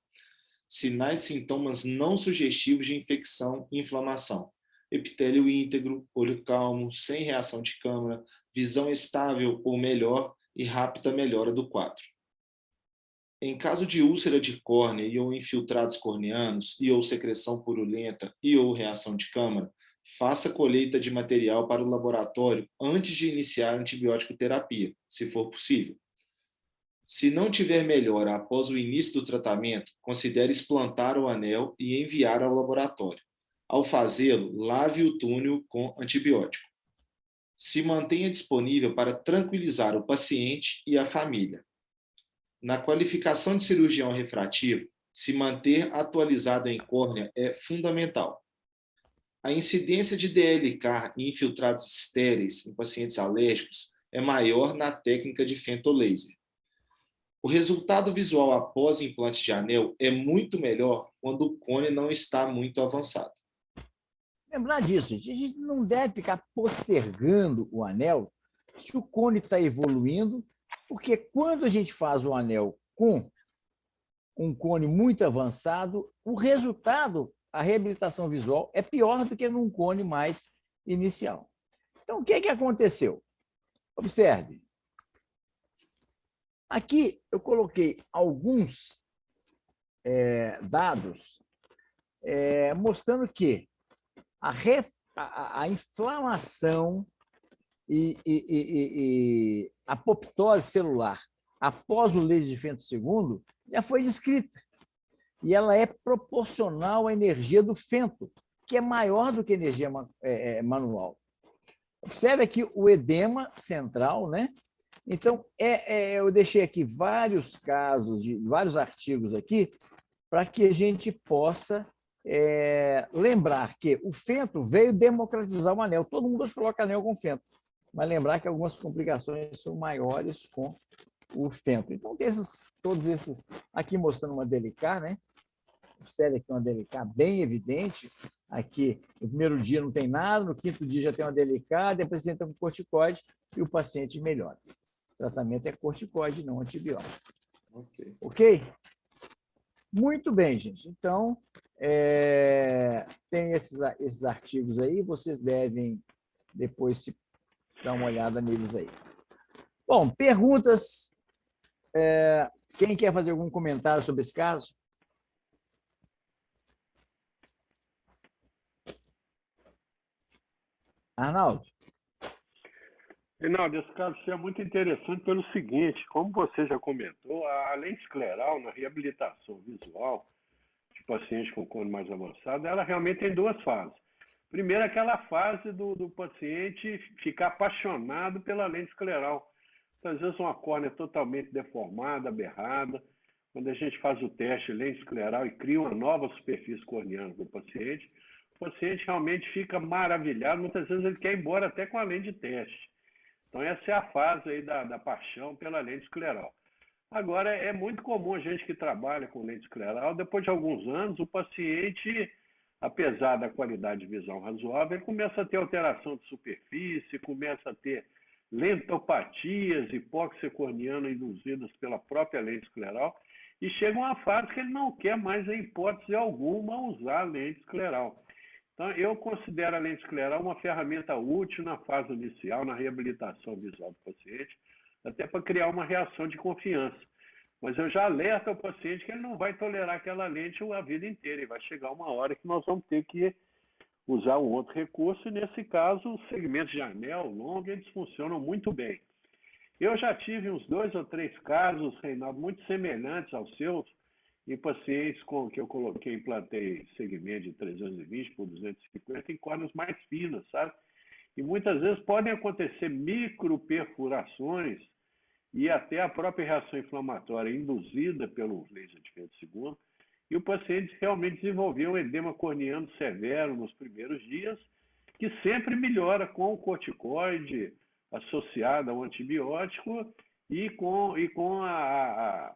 Sinais, sintomas não sugestivos de infecção e inflamação. Epitélio íntegro, olho calmo, sem reação de câmara, visão estável ou melhor e rápida melhora do quadro. Em caso de úlcera de córnea e ou infiltrados corneanos e ou secreção purulenta e ou reação de câmara, faça colheita de material para o laboratório antes de iniciar a antibiótico terapia, se for possível. Se não tiver melhora após o início do tratamento, considere explantar o anel e enviar ao laboratório. Ao fazê-lo, lave o túnel com antibiótico. Se mantenha disponível para tranquilizar o paciente e a família. Na qualificação de cirurgião refrativo, se manter atualizado em córnea é fundamental. A incidência de DLK e infiltrados estéreis em pacientes alérgicos é maior na técnica de fentolaser. O resultado visual após o implante de anel é muito melhor quando o cone não está muito avançado. Lembrar disso, gente. A gente não deve ficar postergando o anel se o cone está evoluindo, porque quando a gente faz o anel com um cone muito avançado, o resultado, a reabilitação visual, é pior do que num cone mais inicial. Então, o que aconteceu? Observe. Aqui eu coloquei alguns dados mostrando que a inflamação e a apoptose celular após o laser de fento segundo já foi descrita. E ela é proporcional à energia do fento, que é maior do que a energia manual. Observe aqui o edema central, né? Então, eu deixei aqui vários casos, vários artigos aqui, para que a gente possa lembrar que o fento veio democratizar o anel. Todo mundo hoje coloca anel com fento, mas lembrar que algumas complicações são maiores com o fento. Então, tem todos esses... Aqui mostrando uma Delicar, né? Observe aqui uma Delicar bem evidente. Aqui, no primeiro dia não tem nada, no quinto dia já tem uma Delicar, depois você entra com corticoide e o paciente melhora. O tratamento é corticoide, não antibiótico. Ok? Muito bem, gente. Então, tem esses artigos aí, vocês devem depois dar uma olhada neles aí. Bom, perguntas. Quem quer fazer algum comentário sobre esse caso? Arnaldo? Reinaldo, esse caso é muito interessante pelo seguinte, como você já comentou, a lente escleral na reabilitação visual de pacientes com cone mais avançado, ela realmente tem duas fases. Primeiro, aquela fase do paciente ficar apaixonado pela lente escleral. Às vezes uma córnea totalmente deformada, aberrada. Quando a gente faz o teste lente escleral e cria uma nova superfície corneana do paciente, o paciente realmente fica maravilhado. Muitas vezes ele quer ir embora até com a lente de teste. Então, essa é a fase aí da paixão pela lente escleral. Agora, é muito comum a gente que trabalha com lente escleral, depois de alguns anos, o paciente, apesar da qualidade de visão razoável, ele começa a ter alteração de superfície, começa a ter lentopatias, hipóxia corneana induzidas pela própria lente escleral, e chega uma fase que ele não quer mais, em hipótese alguma, usar a lente escleral. Então, eu considero a lente escleral uma ferramenta útil na fase inicial, na reabilitação visual do paciente, até para criar uma reação de confiança. Mas eu já alerto ao paciente que ele não vai tolerar aquela lente a vida inteira, e vai chegar uma hora que nós vamos ter que usar um outro recurso, e nesse caso, os segmentos de anel longo, eles funcionam muito bem. Eu já tive uns 2 ou 3 casos, Reinaldo, muito semelhantes aos seus, em pacientes com que eu coloquei, implantei segmento de 320 por 250 em córneas mais finas, sabe? E muitas vezes podem acontecer microperfurações e até a própria reação inflamatória induzida pelo laser de Fento II, e o paciente realmente desenvolveu um edema corneano severo nos primeiros dias, que sempre melhora com o corticoide associado ao antibiótico e com a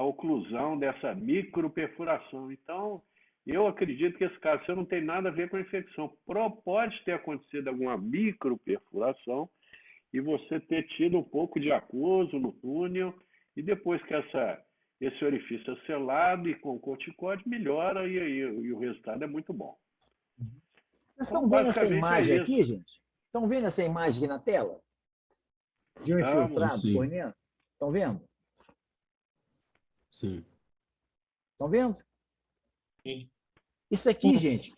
oclusão dessa microperfuração. Então, eu acredito que esse caso não tem nada a ver com a infecção. Pode ter acontecido alguma microperfuração e você ter tido um pouco de aquoso no túnel, e depois que esse orifício é selado e com corticóide, melhora e o resultado é muito bom. Vocês estão vendo essa imagem aqui, gente? Estão vendo essa imagem aqui na tela? De um infiltrado corneano? Estão vendo? Sim. Estão vendo? Sim. Isso aqui, gente,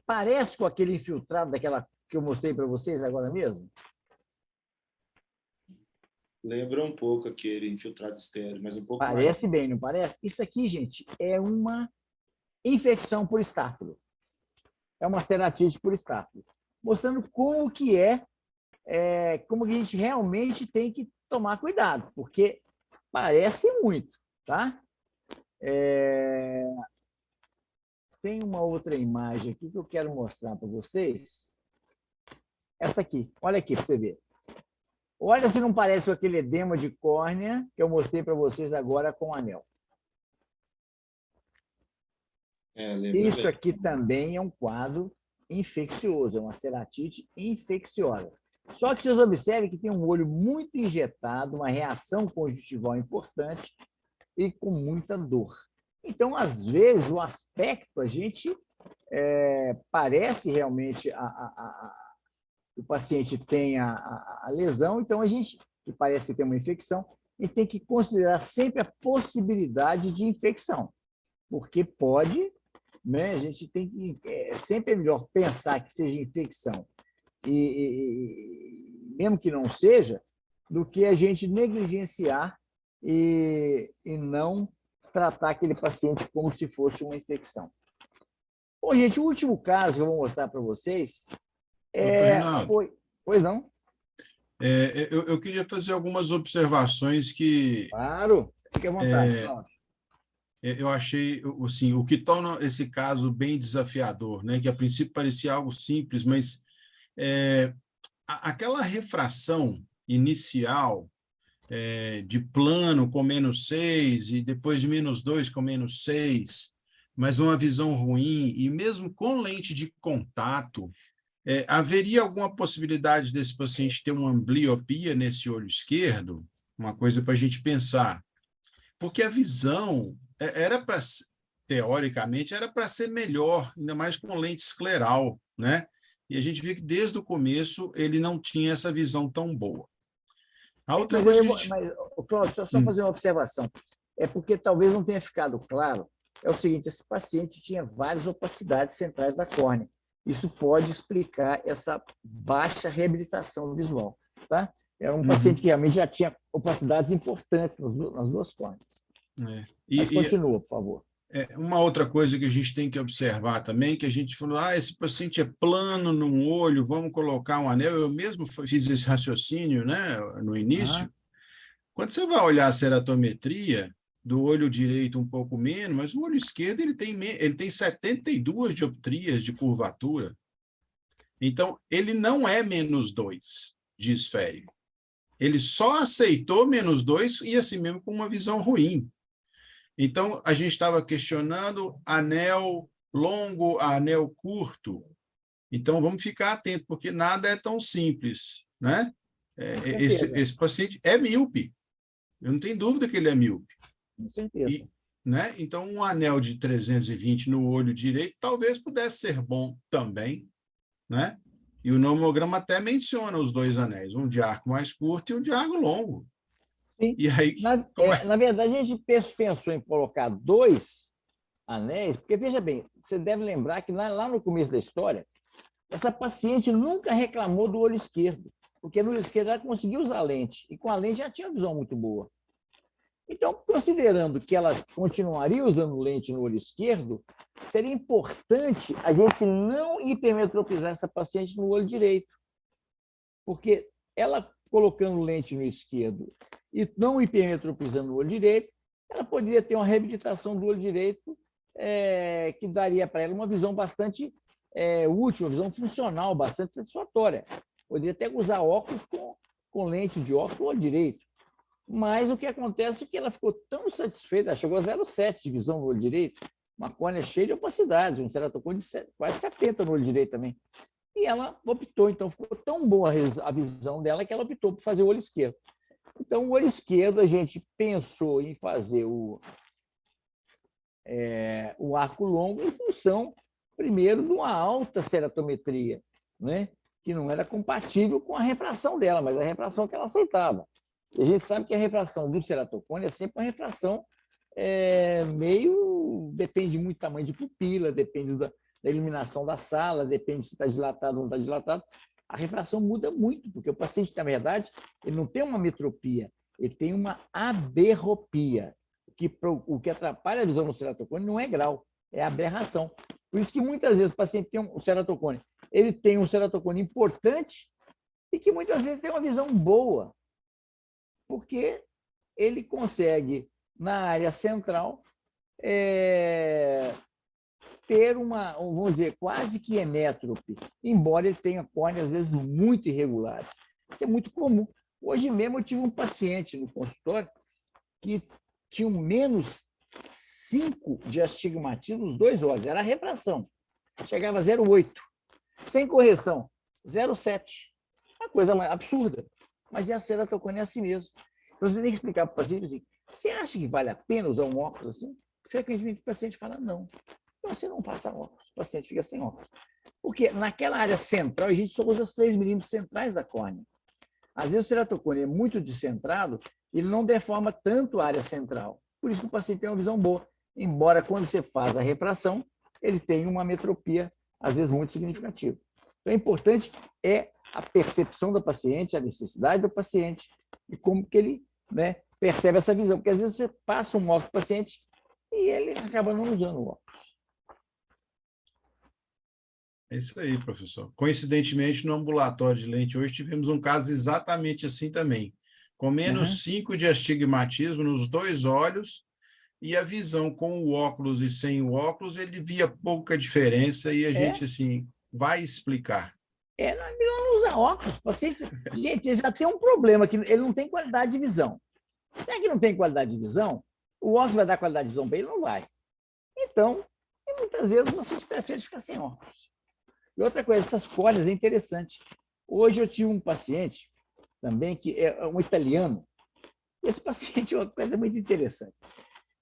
parece com aquele infiltrado daquela que eu mostrei para vocês agora mesmo? Lembra um pouco aquele infiltrado estéreo, mas um pouco Parece bem, não parece? Isso aqui, gente, é uma infecção por estáfilo. É uma ceratite por estáfilo. Mostrando como que como que a gente realmente tem que tomar cuidado, porque parece muito, tá? Tem uma outra imagem aqui que eu quero mostrar para vocês. Essa aqui, olha aqui para você ver. Olha se não parece com aquele edema de córnea que eu mostrei para vocês agora com o anel. Isso aqui também é um quadro infeccioso, é uma ceratite infecciosa. Só que vocês observem que tem um olho muito injetado, uma reação conjuntival importante e com muita dor. Então, às vezes, o aspecto, a gente parece realmente o paciente tem a lesão, então a gente, que parece que tem uma infecção, e tem que considerar sempre a possibilidade de infecção, porque pode, né, a gente tem que, sempre é melhor pensar que seja infecção, e mesmo que não seja, do que a gente negligenciar e não tratar aquele paciente como se fosse uma infecção. Bom, gente, o último caso que eu vou mostrar para vocês Pois não? Eu queria fazer algumas observações que... Claro, fique à vontade. eu achei, assim, o que torna esse caso bem desafiador, né? Que a princípio parecia algo simples, mas aquela refração inicial de plano com -6 e depois de -2 com -6, mas uma visão ruim, e mesmo com lente de contato, haveria alguma possibilidade desse paciente ter uma ambliopia nesse olho esquerdo? Uma coisa para a gente pensar. Porque a visão era para, teoricamente, era para ser melhor, ainda mais com lente escleral, né? E a gente vê que desde o começo ele não tinha essa visão tão boa. A outra coisa que a gente... Mas, Cláudio, só fazer uma observação. É porque talvez não tenha ficado claro. É o seguinte, esse paciente tinha várias opacidades centrais da córnea. Isso pode explicar essa baixa reabilitação visual, tá? Era um paciente que realmente já tinha opacidades importantes nas duas córneas. Mas continua, por favor. Uma outra coisa que a gente tem que observar também, que a gente falou, esse paciente é plano num olho, vamos colocar um anel. Eu mesmo fiz esse raciocínio, né, no início. Quando você vai olhar a ceratometria do olho direito um pouco menos, mas o olho esquerdo ele tem 72 dioptrias de curvatura. Então, ele não é -2 de esférico. Ele só aceitou -2 e assim mesmo com uma visão ruim. Então, a gente estava questionando anel longo, anel curto. Então, vamos ficar atento, porque nada é tão simples, né? Esse paciente é míope. Eu não tenho dúvida que ele é míope. Com certeza. Né? Então, um anel de 320 no olho direito talvez pudesse ser bom também, né? E o nomograma até menciona os dois anéis, um de arco mais curto e um de arco longo. Sim. E aí, na verdade, a gente pensou em colocar 2 anéis, porque, veja bem, você deve lembrar que lá no começo da história, essa paciente nunca reclamou do olho esquerdo, porque no olho esquerdo ela conseguiu usar lente, e com a lente já tinha visão muito boa. Então, considerando que ela continuaria usando lente no olho esquerdo, seria importante a gente não hipermetropizar essa paciente no olho direito, porque ela colocando lente no esquerdo e não hipermetropizando no olho direito, ela poderia ter uma reabilitação do olho direito que daria para ela uma visão bastante útil, uma visão funcional, bastante satisfatória. Poderia até usar óculos com lente de óculos no olho direito. Mas o que acontece é que ela ficou tão satisfeita, ela chegou a 0,7 de visão no olho direito, uma córnea cheia de opacidade, um ceratocone de quase 70 no olho direito também. E ela optou, então ficou tão boa a visão dela que ela optou por fazer o olho esquerdo. Então, o olho esquerdo, a gente pensou em fazer o arco longo em função, primeiro, de uma alta ceratometria, né? Que não era compatível com a refração dela, mas a refração que ela aceitava. E a gente sabe que a refração do ceratocone é sempre uma refração depende muito do tamanho de pupila, depende da iluminação da sala, depende se está dilatado ou não está dilatado. A refração muda muito, porque o paciente, na verdade, ele não tem uma metropia, ele tem uma aberropia. O que atrapalha a visão no ceratocone não é grau, é aberração. Por isso que muitas vezes o paciente tem um ceratocone, ele tem um ceratocone importante e que muitas vezes tem uma visão boa, porque ele consegue, na área central, ter uma, vamos dizer, quase que hemétrope, embora ele tenha córneas, às vezes, muito irregulares. Isso é muito comum. Hoje mesmo eu tive um paciente no consultório que tinha um -5 de astigmatismo nos 2 olhos, era a refração. Chegava a 0,8, sem correção, 0,7. Uma coisa absurda. Mas a ceratocone é assim mesmo. Então, você tem que explicar para o paciente assim, você acha que vale a pena usar um óculos assim? Frequentemente o paciente fala não. Então, você não passa óculos, o paciente fica sem óculos. Porque naquela área central, a gente só usa as 3 milímetros centrais da córnea. Às vezes o ceratocone é muito descentrado, ele não deforma tanto a área central. Por isso que o paciente tem uma visão boa. Embora, quando você faz a refração, ele tem uma metropia, às vezes, muito significativa. Então, o importante é a percepção do paciente, a necessidade do paciente e como que ele percebe essa visão. Porque, às vezes, você passa um óculos para o paciente e ele acaba não usando o óculos. É isso aí, professor. Coincidentemente, no ambulatório de lente hoje, tivemos um caso exatamente assim também, com -5 de astigmatismo nos 2 olhos e a visão com o óculos e sem o óculos, ele via pouca diferença e a gente, assim, vai explicar. Não é melhor não usar óculos. Gente, ele já tem um problema, que ele não tem qualidade de visão. Já que não tem qualidade de visão, o óculos vai dar qualidade de visão para ele? Não vai. Então, muitas vezes vocês preferem ficar sem óculos. E outra coisa, essas córneas é interessante. Hoje eu tive um paciente também, que é um italiano. Esse paciente é uma coisa muito interessante.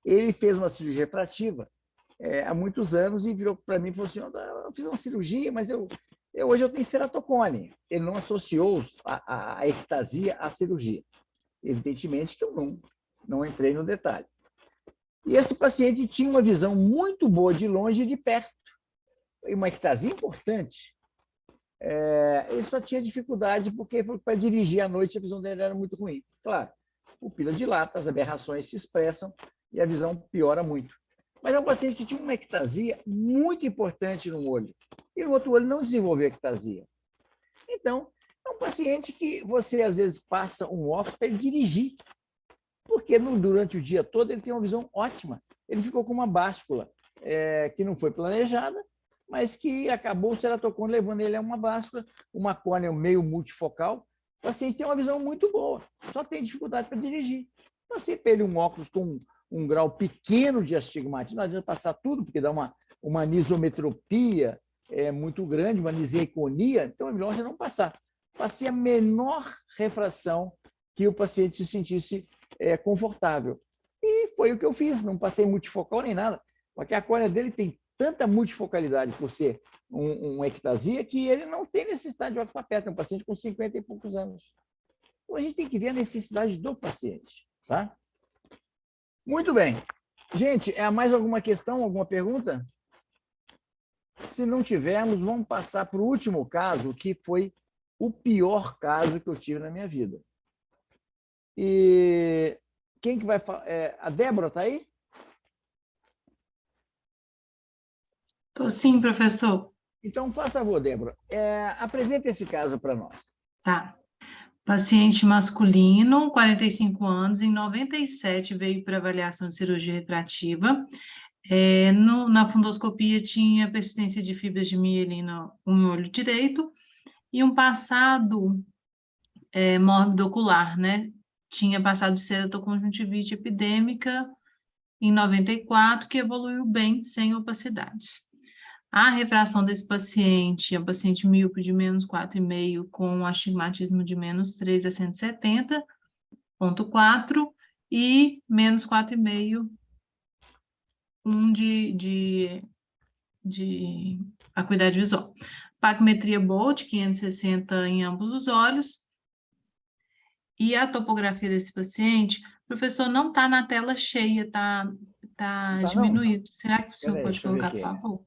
Ele fez uma cirurgia refrativa há muitos anos e virou para mim e falou assim, eu fiz uma cirurgia, mas hoje eu tenho ceratocone. Ele não associou a ectasia à cirurgia. Evidentemente que eu não entrei no detalhe. E esse paciente tinha uma visão muito boa de longe e de perto. E uma ectasia importante. Ele só tinha dificuldade porque para dirigir à noite a visão dele era muito ruim. Claro, pupila dilata, as aberrações se expressam e a visão piora muito. Mas é um paciente que tinha uma ectasia muito importante no olho. E no outro olho não desenvolveu ectasia. Então, é um paciente que você, às vezes, passa um óculos para ele dirigir. Porque durante o dia todo ele tem uma visão ótima. Ele ficou com uma báscula que não foi planejada, mas que acabou o ceratocone levando ele a uma báscula, uma córnea meio multifocal. O paciente tem uma visão muito boa, só tem dificuldade para dirigir. Passei para ele um óculos com um grau pequeno de astigmatismo, não adianta passar tudo, porque dá uma anisometropia muito grande, uma aniseikonia, então é melhor já não passar. Passei a menor refração que o paciente se sentisse confortável. E foi o que eu fiz, não passei multifocal nem nada, porque a córnea dele tem tanta multifocalidade por ser uma ectasia que ele não tem necessidade de óculos para perto, é um paciente com 50 e poucos anos. Então, a gente tem que ver a necessidade do paciente. Tá? Muito bem. Gente, há mais alguma questão, alguma pergunta? Se não tivermos, vamos passar para o último caso, que foi o pior caso que eu tive na minha vida. E quem que vai falar? A Débora está aí? Estou sim, professor. Então, faça favor, Débora. Apresente esse caso para nós. Tá. Paciente masculino, 45 anos, em 97 veio para avaliação de cirurgia refrativa. Na fundoscopia tinha persistência de fibras de mielina no olho direito e um passado mórbido ocular, né? Tinha passado de ceratoconjuntivite epidêmica em 94, que evoluiu bem, sem opacidades. A refração desse paciente é um paciente míope de menos 4,5 com astigmatismo de menos 3 a 170,4 e menos 4,5 de acuidade visual. Paquimetria boa de 560 em ambos os olhos. E a topografia desse paciente, professor, não está na tela cheia, está diminuído. Não. Será que o senhor pode colocar, por favor?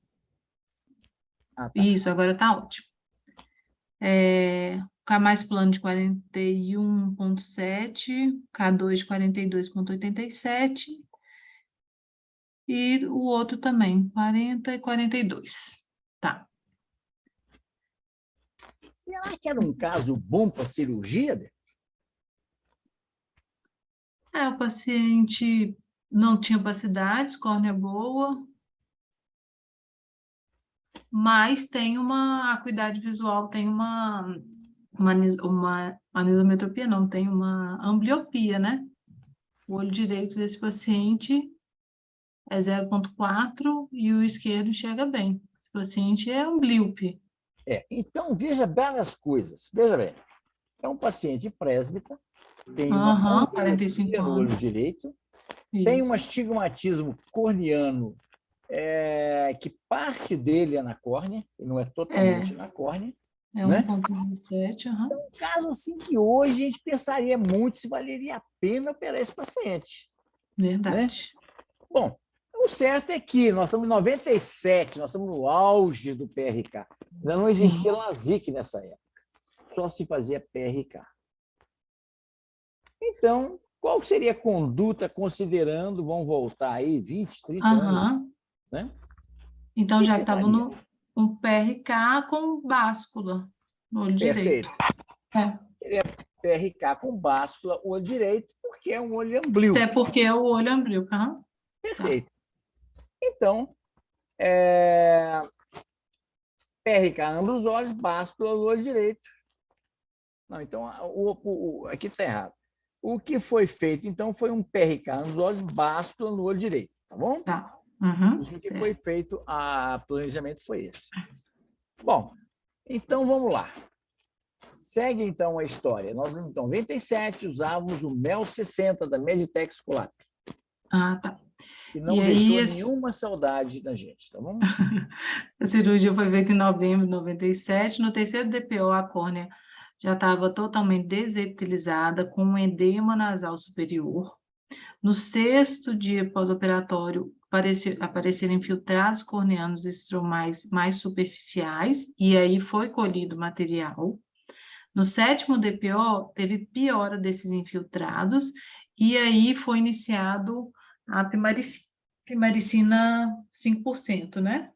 Tá. Isso, agora está ótimo. K mais plano de 41,7, K2 de 42,87 e o outro também, 40 e 42. Tá. Será que era um caso bom para cirurgia? O paciente não tinha opacidades, córnea boa, mas tem uma acuidade visual, tem uma anisometropia, não, tem uma ambliopia, né? O olho direito desse paciente é 0,4 e o esquerdo enxerga bem. Esse paciente é amblíope. Então, veja belas coisas. Veja bem, é um paciente presbita, tem 45 no olho direito, tem um astigmatismo corneano que parte dele é na córnea, e não é totalmente na córnea. É 1,17. É um caso assim que hoje a gente pensaria muito se valeria a pena operar esse paciente. Verdade. Né? Bom, o certo é que nós estamos em 97, nós estamos no auge do PRK. Ainda não existia LASIK nessa época, só se fazia PRK. Então, qual seria a conduta considerando, vamos voltar aí, 20, 30 anos? Né? Então, já estava um PRK com báscula no olho direito. Seria PRK com báscula, olho direito, porque é um olho amblíope. Até porque é o olho amblíope. Perfeito. Então, PRK ambos os olhos, bástula no olho direito. Não, então, aqui está errado. O que foi feito, então, foi um PRK nos olhos, bástula no olho direito, tá bom? Tá. Uhum, O que foi feito, o planejamento foi esse. Bom, então vamos lá. Segue, então, a história. Nós, em 97, usávamos o MEL 60 da Meditex Colap. Tá. Que não deixou nenhuma saudade da gente, tá bom? A cirurgia foi feita em novembro de 97. No terceiro DPO, a córnea já estava totalmente desepitelizada, com um edema nasal superior. No sexto dia pós-operatório, apareceram infiltrados corneanos estromais mais superficiais, e aí foi colhido material. No sétimo DPO, teve piora desses infiltrados, e aí foi iniciado a pimaricina 5%, né?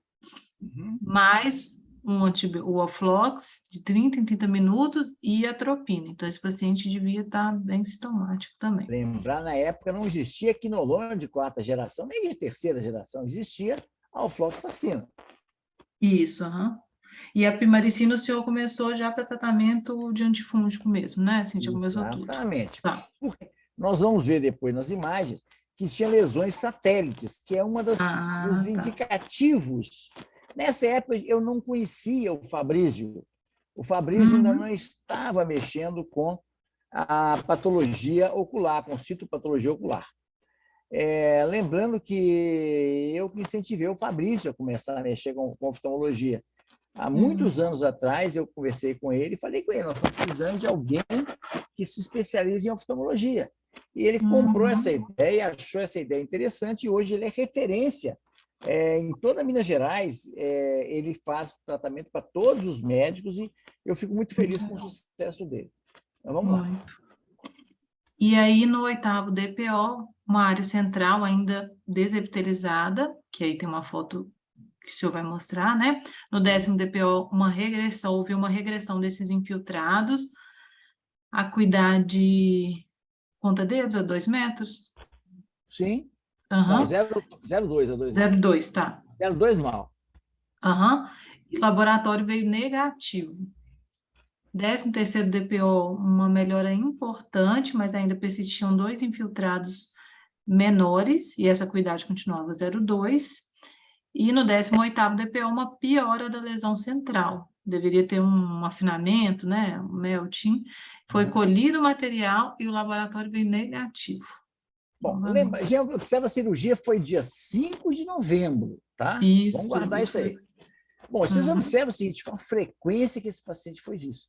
Uhum. Mais o Oflox de 30 em 30 minutos e a atropina. Então, esse paciente devia estar bem sintomático também. Lembrar, na época não existia quinolona de quarta geração, nem de terceira geração, existia a ofloxacina. Isso, E a pimaricina o senhor começou já para tratamento de antifúngico mesmo, né? Assim, já começou tudo. Exatamente. Tá. Nós vamos ver depois nas imagens que tinha lesões satélites, que é uma dos indicativos. Nessa época, eu não conhecia o Fabrício. O Fabrício ainda não estava mexendo com a patologia ocular, com citopatologia ocular. Lembrando que eu que incentivei o Fabrício a começar a mexer com oftalmologia. Há muitos anos atrás, eu conversei com ele e falei com ele, nós estamos precisando de alguém que se especialize em oftalmologia. E ele comprou essa ideia, achou essa ideia interessante, e hoje ele é referência em toda Minas Gerais. Ele faz tratamento para todos os médicos e eu fico muito feliz com o sucesso dele. Então, vamos lá. E aí, no oitavo DPO, uma área central ainda desepitelizada, que aí tem uma foto que o senhor vai mostrar, né? No décimo DPO, houve uma regressão desses infiltrados, acuidade conta-dedos a 2 metros? Sim. Não, 0,2 a 2. 0,2, tá. 0,2 mal. E o laboratório veio negativo. 13º DPO, uma melhora importante, mas ainda persistiam 2 infiltrados menores, e essa acuidade continuava 0,2. E no 18º DPO, uma piora da lesão central. Deveria ter um afinamento, né? Um melting. Foi colhido o material e o laboratório veio negativo. Bom, lembra, já observa, a cirurgia foi dia 5 de novembro, tá? Isso, vamos guardar isso aí. Bom, vocês observam o seguinte, com a frequência que esse paciente foi visto.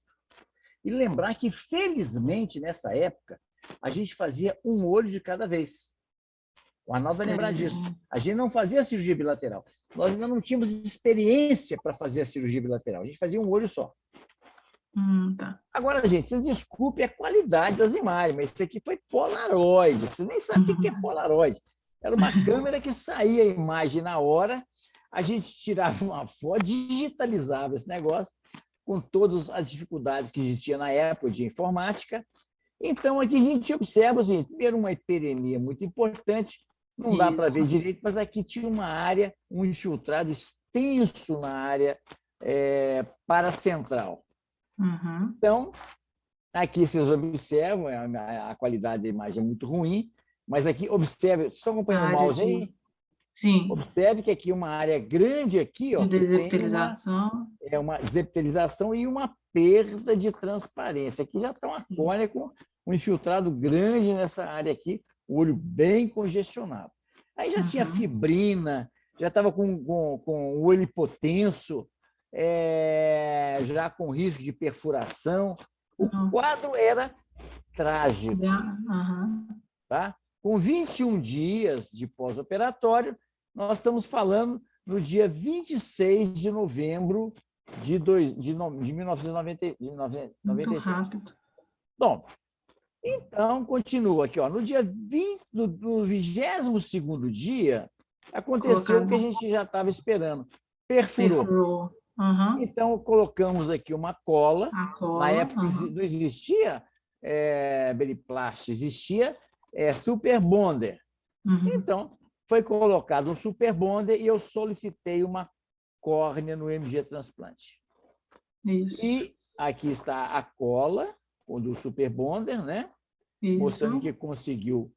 E lembrar que, felizmente, nessa época, a gente fazia um olho de cada vez. O Arnaldo vai lembrar disso. A gente não fazia cirurgia bilateral. Nós ainda não tínhamos experiência para fazer a cirurgia bilateral. A gente fazia um olho só. Tá. Agora, gente, vocês desculpem a qualidade das imagens, mas isso aqui foi Polaroid. Você nem sabe o que é Polaroid. Era uma câmera que saía a imagem na hora, a gente tirava uma foto, digitalizava esse negócio, com todas as dificuldades que existia na época de informática. Então, aqui a gente observa, gente, primeiro, uma hiperemia muito importante, não dá para ver direito, mas aqui tinha uma área, um infiltrado extenso na área paracentral. Então, aqui vocês observam, a qualidade da imagem é muito ruim, mas aqui, observe, vocês estão acompanhando o mouse aí? Sim. Observe que aqui uma área grande aqui, ó, de desepitelização. Uma desepitelização e uma perda de transparência. Aqui já está uma córnea com um infiltrado grande nessa área aqui, o olho bem congestionado. Aí já tinha fibrina, já estava com o olho hipotenso, já com risco de perfuração. O quadro era trágico. Tá? Com 21 dias de pós-operatório, nós estamos falando no dia 26 de novembro de 1997. Muito rápido. Bom, então, continua aqui. Ó, no dia 20, no 22º dia, aconteceu o que a gente já estava esperando. Perfurou. Então, colocamos aqui uma cola. Na época não existia Beliplast, existia Super Bonder. Então, foi colocado um super bonder e eu solicitei uma córnea no MG Transplante. Isso. E aqui está a cola do super bonder, né? Mostrando que conseguiu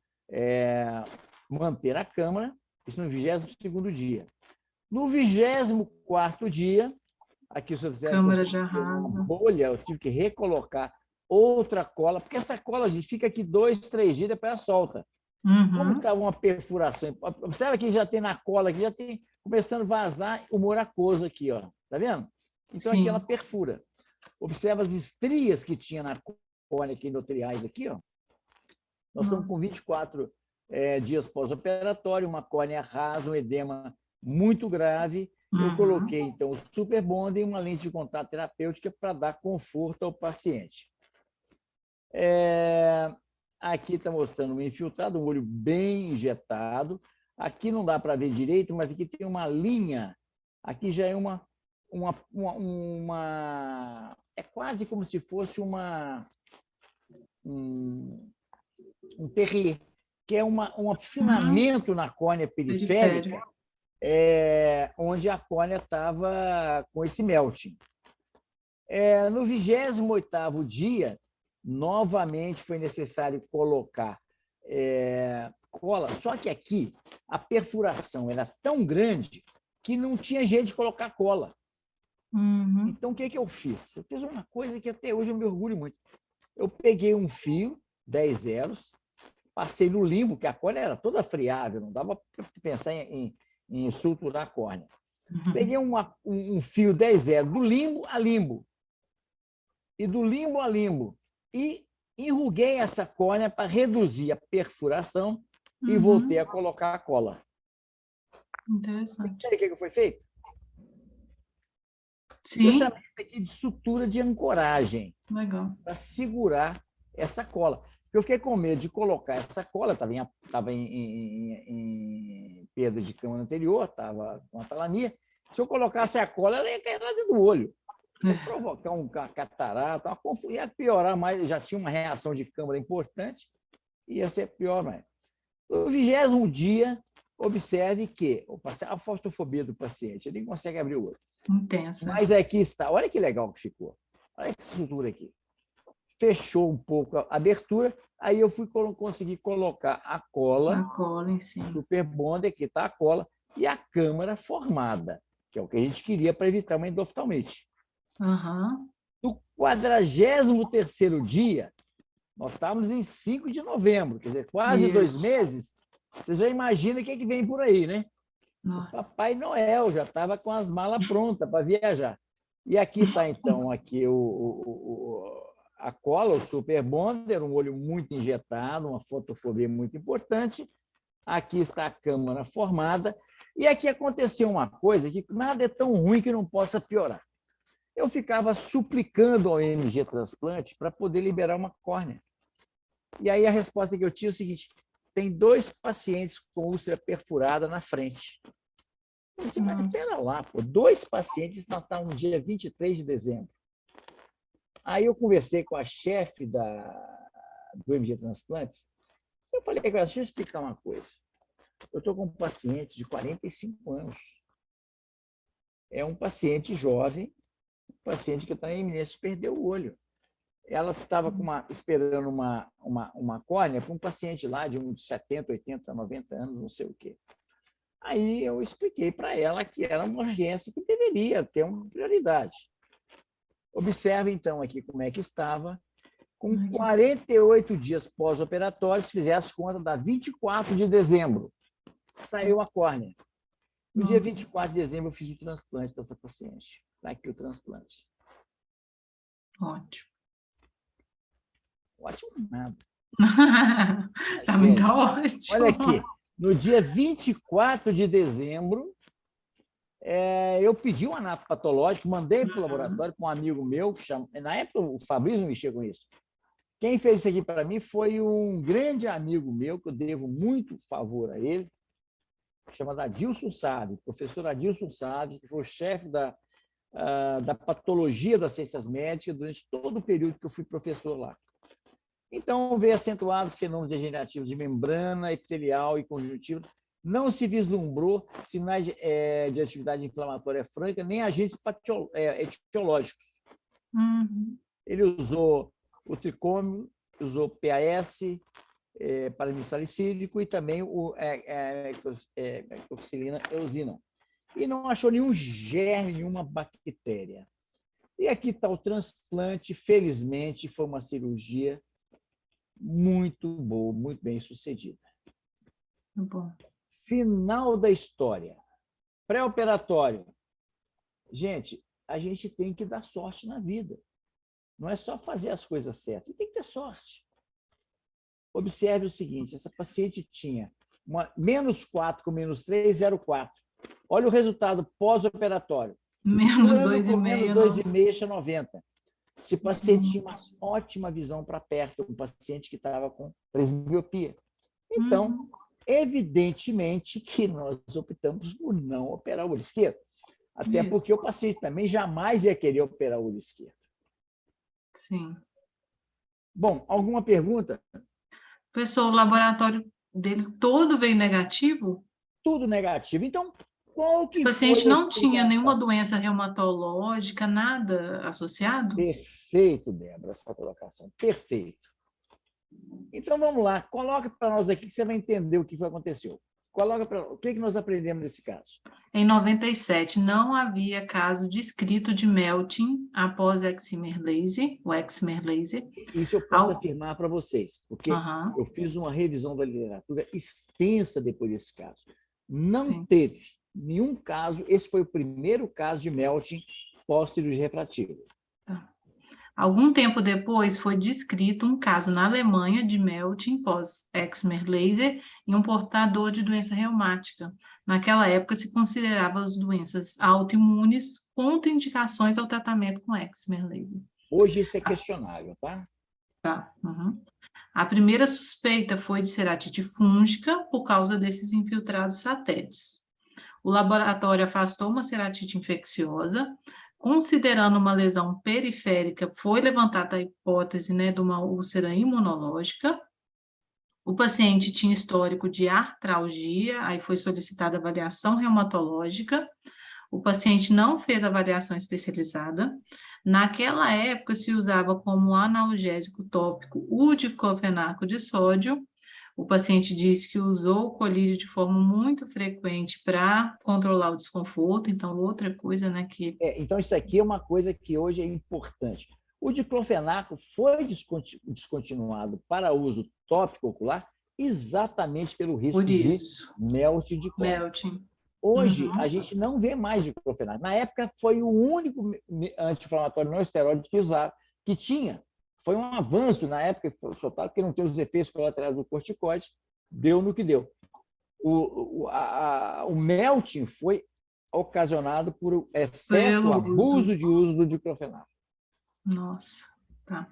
manter a câmara, isso no 22º dia. No 24º dia, aqui você observa câmara já uma bolha, eu tive que recolocar outra cola, porque essa cola, gente, fica aqui 2, 3 dias, depois ela solta. Como estava uma perfuração, observa que já tem na cola, aqui já tem começando a vazar o moracoso aqui, ó. Tá vendo? Então aqui ela perfura. Observa as estrias que tinha na córnea aqui endoteliais aqui, ó. Nós estamos com 24 dias pós-operatório, uma córnea rasa, um edema muito grave. Eu coloquei, então, o super bonder e uma lente de contato terapêutica para dar conforto ao paciente. Aqui está mostrando um infiltrado, um olho bem injetado. Aqui não dá para ver direito, mas aqui tem uma linha. Aqui já é é quase como se fosse um terrier, que é um afinamento na córnea periférica, onde a córnea estava com esse melting. No 28º dia, novamente foi necessário colocar cola, só que aqui a perfuração era tão grande que não tinha jeito de colocar cola. Então, o que eu fiz? Eu fiz uma coisa que até hoje eu me orgulho muito. Eu peguei um fio, 10 zeros, passei no limbo, que a córnea era toda friável, não dava para pensar em suturar a córnea. Peguei um fio 10 zeros, do limbo a limbo, e do limbo a limbo, e enruguei essa córnea para reduzir a perfuração e voltei a colocar a cola. Interessante. Sabe o que foi feito? Sim. Eu chamei isso aqui de sutura de ancoragem. Legal. Para segurar essa cola. Eu fiquei com medo de colocar essa cola, estava em perda de câmara anterior, estava com atalamia. Se eu colocasse a cola, ela ia cair lá dentro do olho. Ia provocar um catarata, ia piorar mais, já tinha uma reação de câmara importante, ia ser pior mais. No 20º dia, observe que a fotofobia do paciente, ele não consegue abrir o olho. Intensa. Mas aqui está, olha que legal que ficou. Olha essa estrutura aqui. Fechou um pouco a abertura, aí eu consegui colocar a cola em cima. super bonder, aqui está a cola, e a câmara formada, que é o que a gente queria para evitar uma endoftalmite. No 43º dia, nós estávamos em 5 de novembro, quer dizer, quase 2 meses. Você já imagina o que vem por aí, né? Nossa. O Papai Noel já estava com as malas prontas para viajar. E aqui está, então, aqui a cola, o super bonder, um olho muito injetado, uma fotofobia muito importante. Aqui está a câmara formada. E aqui aconteceu uma coisa que nada é tão ruim que não possa piorar. Eu ficava suplicando ao MG Transplante para poder liberar uma córnea. E aí a resposta que eu tinha é o seguinte: tem 2 pacientes com úlcera perfurada na frente. Eu disse, mas pera lá, 2 pacientes, nós estamos no dia 23 de dezembro. Aí eu conversei com a chefe do MG Transplantes. Eu falei, deixa eu explicar uma coisa. Eu estou com um paciente de 45 anos. É um paciente jovem, um paciente que está em iminência de perder o olho. Ela estava esperando uma córnea para um paciente lá de uns 70, 80, 90 anos, não sei o quê. Aí eu expliquei para ela que era uma urgência que deveria ter uma prioridade. Observe, então, aqui como é que estava. Com 48 dias pós-operatórios, se fizer as contas, dá 24 de dezembro. Saiu a córnea. No dia 24 de dezembro, eu fiz o transplante dessa paciente. Está aqui o transplante. Ótimo. Ótimo nada. Para mim está ótimo. Olha aqui. No dia 24 de dezembro, eu pedi um anato patológico, mandei para o laboratório para um amigo meu, na época o Fabrício mexia com isso. Quem fez isso aqui para mim foi um grande amigo meu, que eu devo muito favor a ele, chamado Adilson Save, professor Adilson Save, que foi o chefe da patologia das ciências médicas durante todo o período que eu fui professor lá. Então, veio acentuados fenômenos degenerativos de membrana, epitelial e conjuntiva. Não se vislumbrou sinais de atividade inflamatória franca, nem agentes etiológicos. Ele usou o tricômio, usou PAS, paramisalicílico e também o ectoxilina eosina. E não achou nenhum germe, nenhuma bactéria. E aqui está o transplante. Felizmente, foi uma cirurgia muito boa, muito bem sucedida. Bom. Final da história. Pré-operatório. Gente, a gente tem que dar sorte na vida. Não é só fazer as coisas certas, tem que ter sorte. Observe o seguinte, essa paciente tinha -4 com -3, 0,4. Olha o resultado pós-operatório. -2,5. -2,5, 90. Esse paciente tinha uma ótima visão para perto, um paciente que estava com presbiopia. Então, evidentemente que nós optamos por não operar o olho esquerdo. Até porque o paciente também jamais ia querer operar o olho esquerdo. Sim. Bom, alguma pergunta? Pessoal, o laboratório dele todo veio negativo? Tudo negativo. Então, qual que o paciente foi a não tinha explicação? nenhuma doença reumatológica, nada associado? Perfeito, Débora, essa colocação. Perfeito. Então, vamos lá. Coloca para nós aqui que você vai entender o que aconteceu. Coloca para o que nós aprendemos nesse caso. Em 97, não havia caso descrito de melting após excimer laser, o excimer laser. Isso eu posso afirmar para vocês, porque eu fiz uma revisão da literatura extensa depois desse caso. Não teve nenhum caso, esse foi o primeiro caso de melting pós-cirurgia refrativa. Algum tempo depois, foi descrito um caso na Alemanha de melting pós-excimer laser em um portador de doença reumática. Naquela época, se considerava as doenças autoimunes contraindicações ao tratamento com excimer laser. Hoje isso é questionável, tá? Tá. A primeira suspeita foi de ceratite fúngica por causa desses infiltrados satélites. O laboratório afastou uma ceratite infecciosa. Considerando uma lesão periférica, foi levantada a hipótese, de uma úlcera imunológica. O paciente tinha histórico de artralgia, aí foi solicitada avaliação reumatológica. O paciente não fez avaliação especializada. Naquela época, se usava como analgésico tópico o diclofenaco de sódio. O paciente disse que usou o colírio de forma muito frequente para controlar o desconforto, então outra coisa, que... Então, isso aqui é uma coisa que hoje é importante. O diclofenaco foi descontinuado para uso tópico ocular exatamente pelo risco de melting de córnea. Hoje, a gente não vê mais diclofenaco. Na época, foi o único anti-inflamatório não esteroide que tinha. Foi um avanço na época, porque não tem os efeitos colaterais do corticoide, deu no que deu. O melting foi ocasionado por excesso, abuso de uso do diclofenaco. Nossa, tá.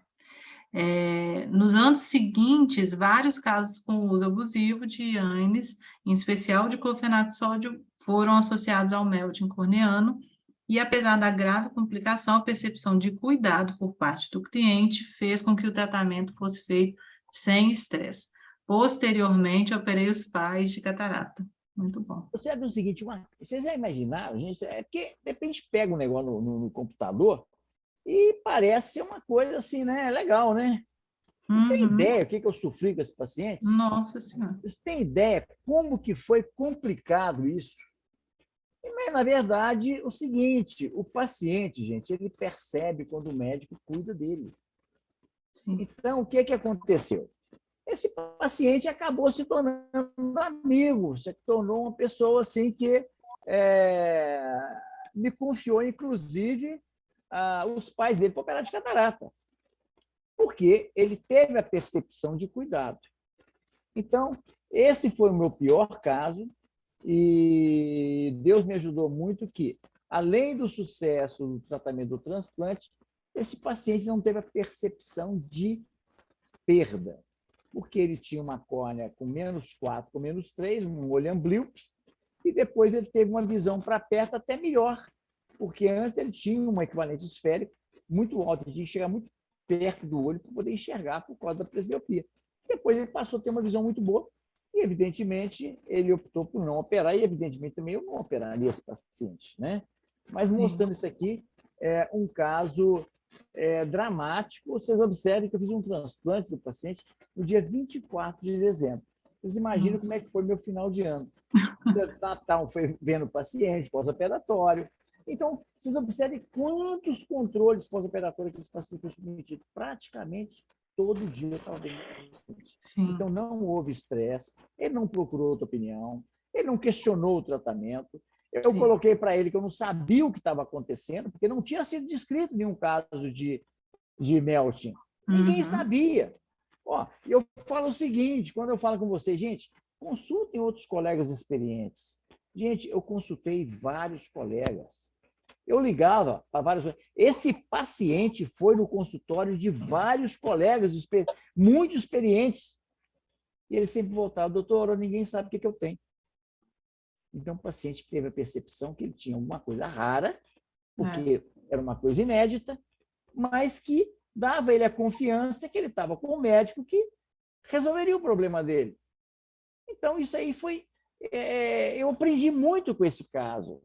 Nos anos seguintes, vários casos com uso abusivo de ANES, em especial de diclofenaco de sódio, foram associados ao melting corneano. E, apesar da grave complicação, a percepção de cuidado por parte do cliente fez com que o tratamento fosse feito sem estresse. Posteriormente, operei os pais de catarata. Muito bom. Você sabe o seguinte, vocês já imaginaram, gente? É porque, de repente, pega um negócio no computador e parece ser uma coisa assim, né? Legal, né? Vocês têm ideia do que eu sofri com esses pacientes? Nossa Senhora. Vocês têm ideia como que foi complicado isso? Mas, na verdade, o seguinte, o paciente, gente, ele percebe quando o médico cuida dele. Sim. Então, o que aconteceu? Esse paciente acabou se tornando amigo, se tornou uma pessoa assim que me confiou, inclusive, os pais dele para operar de catarata, porque ele teve a percepção de cuidado. Então, esse foi o meu pior caso, e Deus me ajudou muito que, além do sucesso do tratamento do transplante, esse paciente não teve a percepção de perda, porque ele tinha uma córnea com -4, com -3, um olho amblíope, e depois ele teve uma visão para perto até melhor, porque antes ele tinha um equivalente esférico muito alto, ele tinha que chegar muito perto do olho para poder enxergar por causa da presbiopia. Depois ele passou a ter uma visão muito boa, E, evidentemente, ele optou por não operar, e, evidentemente, também eu não operaria esse paciente, né? Mas, mostrando isso aqui, é um caso dramático. Vocês observem que eu fiz um transplante do paciente no dia 24 de dezembro. Vocês imaginam como é que foi meu final de ano. Natal foi vendo o paciente, pós-operatório. Então, vocês observem quantos controles pós-operatórios que esse paciente foi submetido. Praticamente todo dia eu estava vendo o paciente. Então, não houve estresse, ele não procurou outra opinião, ele não questionou o tratamento. Eu coloquei para ele que eu não sabia o que estava acontecendo, porque não tinha sido descrito nenhum caso de melting. Ninguém sabia. Ó, eu falo o seguinte, quando eu falo com vocês, gente, consultem outros colegas experientes. Gente, eu consultei vários colegas. Eu ligava para vários... Esse paciente foi no consultório de vários colegas, muito experientes. E ele sempre voltava, doutor, ninguém sabe o que eu tenho. Então, o paciente teve a percepção que ele tinha alguma coisa rara, porque era uma coisa inédita, mas que dava ele a confiança que ele estava com um médico que resolveria o problema dele. Então, isso aí foi... eu aprendi muito com esse caso.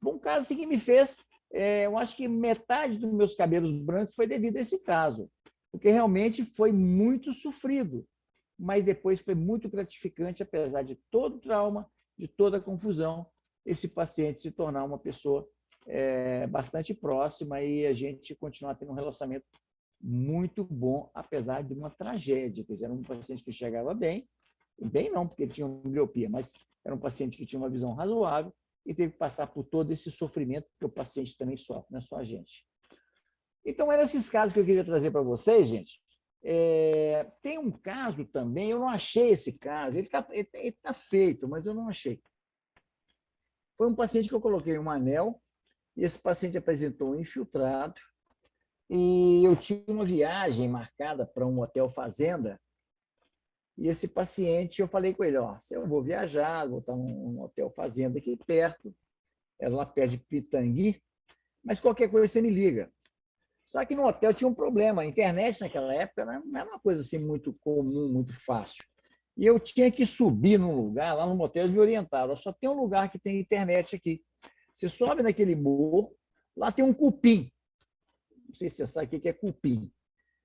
Um caso assim, que me fez... eu acho que metade dos meus cabelos brancos foi devido a esse caso, porque realmente foi muito sofrido, mas depois foi muito gratificante, apesar de todo o trauma, de toda a confusão, esse paciente se tornar uma pessoa bastante próxima e a gente continuar tendo um relacionamento muito bom, apesar de uma tragédia. Quer dizer, era um paciente que chegava bem não, porque ele tinha uma miopia, mas era um paciente que tinha uma visão razoável e teve que passar por todo esse sofrimento que o paciente também sofre, não é só a gente. Então, eram esses casos que eu queria trazer para vocês, gente. Tem um caso também, eu não achei esse caso, ele tá feito, mas eu não achei. Foi um paciente que eu coloquei um anel, e esse paciente apresentou um infiltrado, e eu tinha uma viagem marcada para um hotel fazenda, e esse paciente, eu falei com ele, ó, se eu vou viajar, vou estar num hotel fazenda aqui perto, era lá perto de Pitangui, mas qualquer coisa você me liga. Só que no hotel tinha um problema, a internet naquela época não era uma coisa assim muito comum, muito fácil. E eu tinha que subir num lugar, lá no motel eles me orientaram, só tem um lugar que tem internet aqui. Você sobe naquele morro, lá tem um cupim. Não sei se você sabe o que é cupim,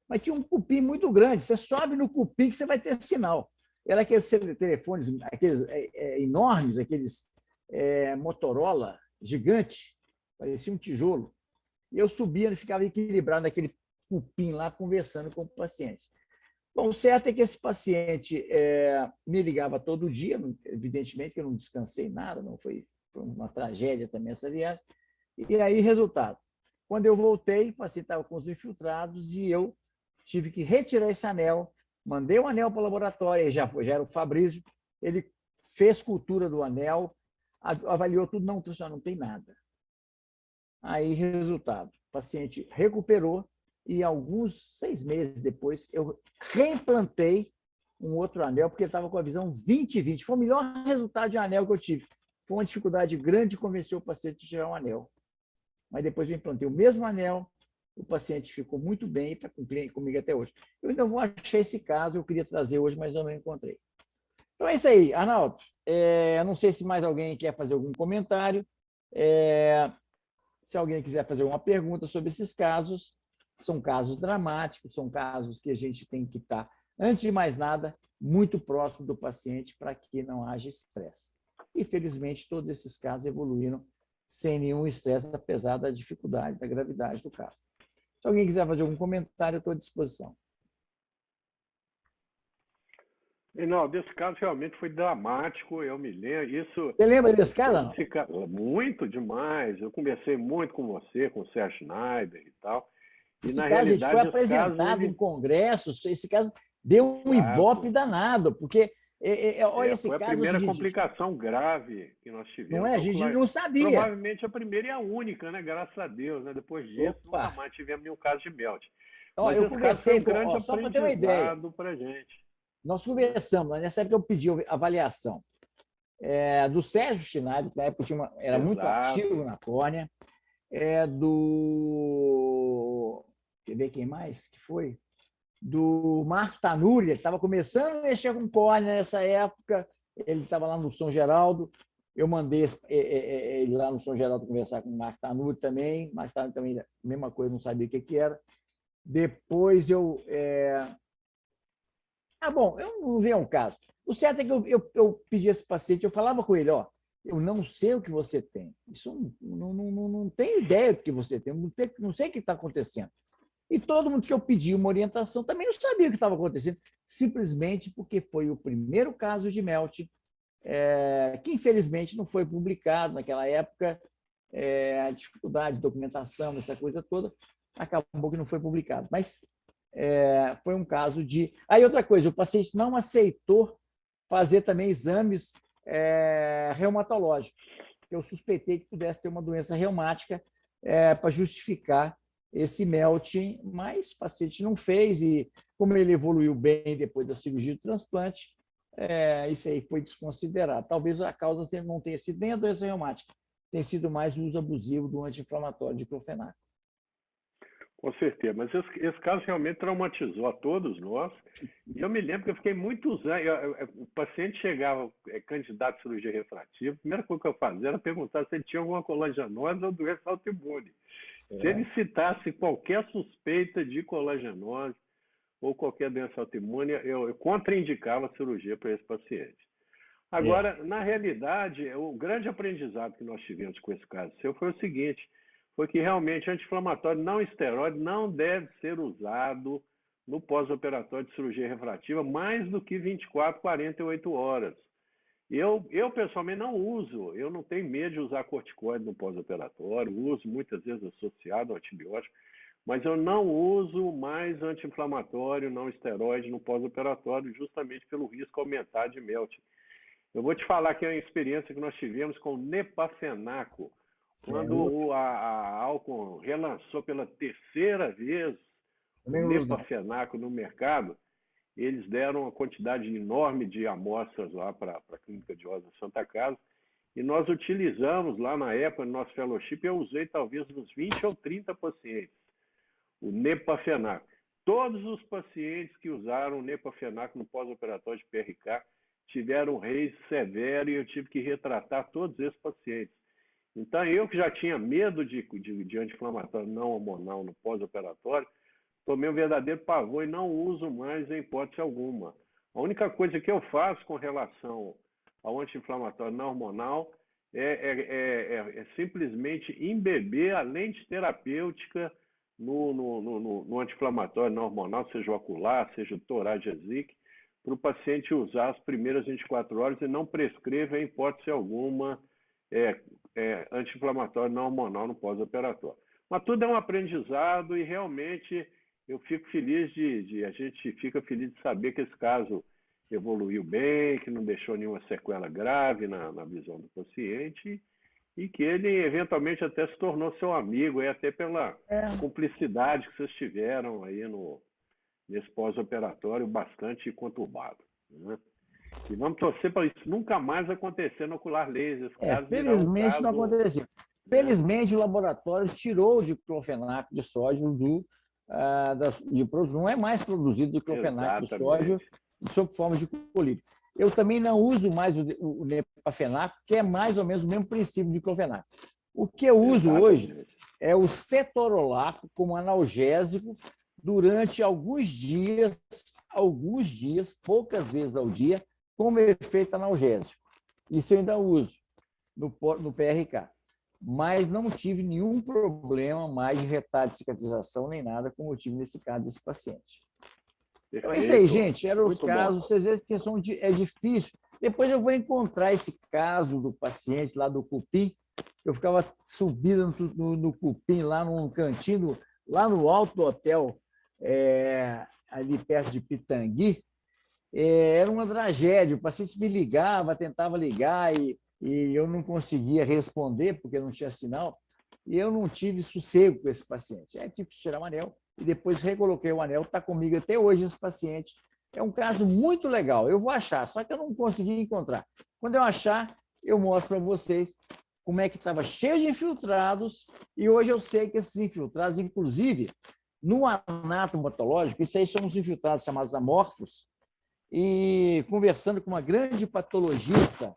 mas tinha um cupim muito grande. Você sobe no cupim que você vai ter sinal. Era aqueles telefones, aqueles enormes, aqueles Motorola gigante, parecia um tijolo. E eu subia e ficava equilibrado naquele cupim lá, conversando com o paciente. Bom, o certo é que esse paciente me ligava todo dia, evidentemente que eu não descansei nada, não foi uma tragédia também essa viagem. E aí, resultado, quando eu voltei, o paciente estava com os infiltrados e eu tive que retirar esse anel, mandei o anel para o laboratório, já era o Fabrício, ele fez cultura do anel, avaliou tudo, não tem nada. Aí, resultado, o paciente recuperou e alguns 6 meses depois eu reimplantei um outro anel, porque ele estava com a visão 20/20. Foi o melhor resultado de anel que eu tive. Foi uma dificuldade grande de convencer o paciente de tirar um anel. Mas depois eu implantei o mesmo anel, o paciente ficou muito bem e está comigo até hoje. Eu ainda vou achar esse caso, eu queria trazer hoje, mas eu não encontrei. Então é isso aí, Arnaldo. Não sei se mais alguém quer fazer algum comentário. Se alguém quiser fazer alguma pergunta sobre esses casos, são casos dramáticos, são casos que a gente tem que estar, antes de mais nada, muito próximo do paciente para que não haja estresse. E, felizmente, todos esses casos evoluíram sem nenhum estresse, apesar da dificuldade, da gravidade do caso. Se alguém quiser fazer algum comentário, eu estou à disposição. Reinaldo, esse caso realmente foi dramático, eu me lembro. Você lembra desse caso? Muito demais. Eu conversei muito com você, com o Sérgio Schneider e tal. Esse caso, gente, foi apresentado em congressos, esse caso deu um ibope danado, porque olha esse foi caso. Foi a primeira complicação grave que nós tivemos. Não é? A gente não sabia. Provavelmente a primeira e a única, né? Graças a Deus, né? Depois disso, nunca mais tivemos nenhum caso de melting. Mas eu conversei com, só para ter uma ideia, pra gente. Nós conversamos, nessa época eu pedi avaliação do Sérgio Schneider, que na época era muito ativo na córnea, quer ver quem mais que foi? do Marcos Tanuri, ele estava começando a mexer com córnea nessa época, ele estava lá no São Geraldo, eu mandei ele lá no São Geraldo conversar com o Marcos Tanuri também, mais tarde também, mesma coisa, não sabia o que era. Depois eu... bom, eu não vi um caso. O certo é que eu pedi a esse paciente, eu falava com ele, ó, eu não sei o que você tem, isso não tenho ideia do que você tem, não sei o que está acontecendo. E todo mundo que eu pedi uma orientação também não sabia o que estava acontecendo, simplesmente porque foi o primeiro caso de MELT, que infelizmente não foi publicado naquela época, a dificuldade de documentação, essa coisa toda, acabou que não foi publicado. Mas foi um caso de... Aí outra coisa, o paciente não aceitou fazer também exames reumatológicos, que eu suspeitei que pudesse ter uma doença reumática para justificar esse MELT, mas o paciente não fez e, como ele evoluiu bem depois da cirurgia de transplante, isso aí foi desconsiderado. Talvez a causa não tenha sido nem a doença reumática, tenha sido mais o uso abusivo do anti-inflamatório diclofenaco. Com certeza, mas esse caso realmente traumatizou a todos nós. E eu me lembro que eu fiquei muitos anos. O paciente chegava candidato à cirurgia refrativa, a primeira coisa que eu fazia era perguntar se ele tinha alguma colangenose ou doença autoimune. Se ele citasse qualquer suspeita de colangenose ou qualquer doença autoimune, eu contraindicava a cirurgia para esse paciente. Agora, na realidade, o grande aprendizado que nós tivemos com esse caso seu foi o seguinte: foi que realmente anti-inflamatório não esteroide não deve ser usado no pós-operatório de cirurgia refrativa mais do que 24, 48 horas. Eu pessoalmente não uso, eu não tenho medo de usar corticoide no pós-operatório, uso muitas vezes associado ao antibiótico, mas eu não uso mais anti-inflamatório não esteroide no pós-operatório justamente pelo risco aumentar de MELT. Eu vou te falar que é uma experiência que nós tivemos com o Nepafenaco, quando a Alcon relançou pela terceira vez o Nepafenaco no mercado, eles deram uma quantidade enorme de amostras lá para a Clínica de Osas Santa Casa, e nós utilizamos lá na época, no nosso fellowship, eu usei talvez uns 20 ou 30 pacientes, o Nepafenaco. Todos os pacientes que usaram o Nepafenaco no pós-operatório de PRK tiveram raise severo e eu tive que retratar todos esses pacientes. Então, eu que já tinha medo de anti-inflamatório não hormonal no pós-operatório, tomei um verdadeiro pavor e não uso mais em hipótese alguma. A única coisa que eu faço com relação ao anti-inflamatório não hormonal é simplesmente embeber a lente terapêutica no anti-inflamatório não hormonal, seja o ocular, seja o Toragesic, para o paciente usar as primeiras 24 horas e não prescrever em hipótese alguma anti-inflamatório não hormonal no pós-operatório. Mas tudo é um aprendizado e realmente eu fico feliz a gente fica feliz de saber que esse caso evoluiu bem, que não deixou nenhuma sequela grave na visão do paciente e que ele eventualmente até se tornou seu amigo, até pela cumplicidade que vocês tiveram aí nesse pós-operatório bastante conturbado, né? E vamos torcer para isso nunca mais acontecer no ocular laser. Felizmente não aconteceu. Felizmente o laboratório tirou o diclofenaco de sódio não é mais produzido diclofenaco de sódio sob forma de colírio. Eu também não uso mais o Nepafenaco, que é mais ou menos o mesmo princípio de diclofenaco. O que eu uso hoje é o cetorolaco como analgésico durante alguns dias, poucas vezes ao dia, como efeito analgésico. Isso eu ainda uso no PRK. Mas não tive nenhum problema mais de retardo de cicatrização nem nada, como eu tive nesse caso desse paciente. Então é isso aí, gente. Eram os casos. Vocês veem que é difícil. Depois eu vou encontrar esse caso do paciente lá do Cupim. Eu ficava subindo no Cupim, lá num cantinho, lá no alto do hotel, ali perto de Pitangui. Era uma tragédia. O paciente me ligava, tentava ligar e eu não conseguia responder porque não tinha sinal. E eu não tive sossego com esse paciente. Tive que tirar o anel e depois recoloquei o anel. Está comigo até hoje esse paciente. É um caso muito legal. Eu vou achar, só que eu não consegui encontrar. Quando eu achar, eu mostro para vocês como é que estava cheio de infiltrados. E hoje eu sei que esses infiltrados, inclusive, no anatomopatológico, isso aí são os infiltrados chamados amorfos, e conversando com uma grande patologista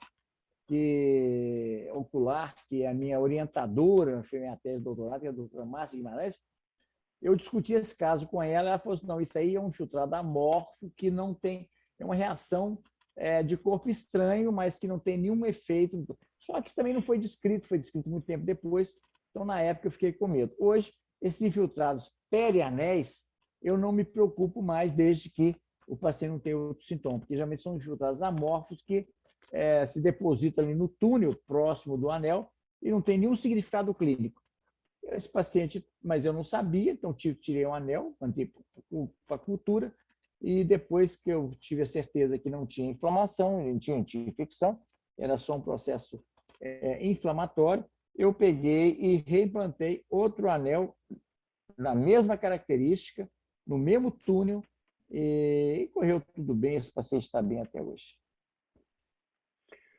ocular, que é a minha orientadora, foi minha tese de doutorado, que é a doutora Márcia Guimarães, eu discuti esse caso com ela, ela falou assim, não, isso aí é um infiltrado amorfo que não tem, é uma reação de corpo estranho, mas que não tem nenhum efeito. Só que isso também não foi descrito muito tempo depois, então na época eu fiquei com medo. Hoje, esses infiltrados perianéis, eu não me preocupo mais desde que o paciente não tenha outro sintoma, porque geralmente são infiltrados amorfos que se depositam ali no túnel próximo do anel e não tem nenhum significado clínico. Esse paciente, mas eu não sabia, então tirei um anel, mandei para a cultura, e depois que eu tive a certeza que não tinha inflamação, não tinha infecção, era só um processo inflamatório, eu peguei e reimplantei outro anel na mesma característica, no mesmo túnel, e correu tudo bem, esse paciente está bem até hoje.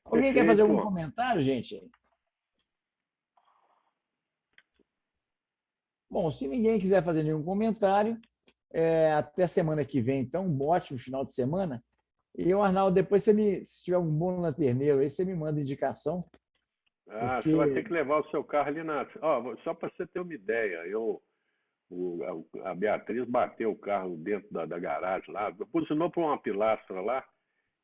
Alguém quer fazer algum comentário, gente? Bom, se ninguém quiser fazer nenhum comentário, até semana que vem, então, um ótimo final de semana. E, Arnaldo, depois, se tiver um bom lanterneiro aí, você me manda indicação. Você vai ter que levar o seu carro ali na... só para você ter uma ideia, a Beatriz bateu o carro dentro da garagem lá, posicionou para uma pilastra lá,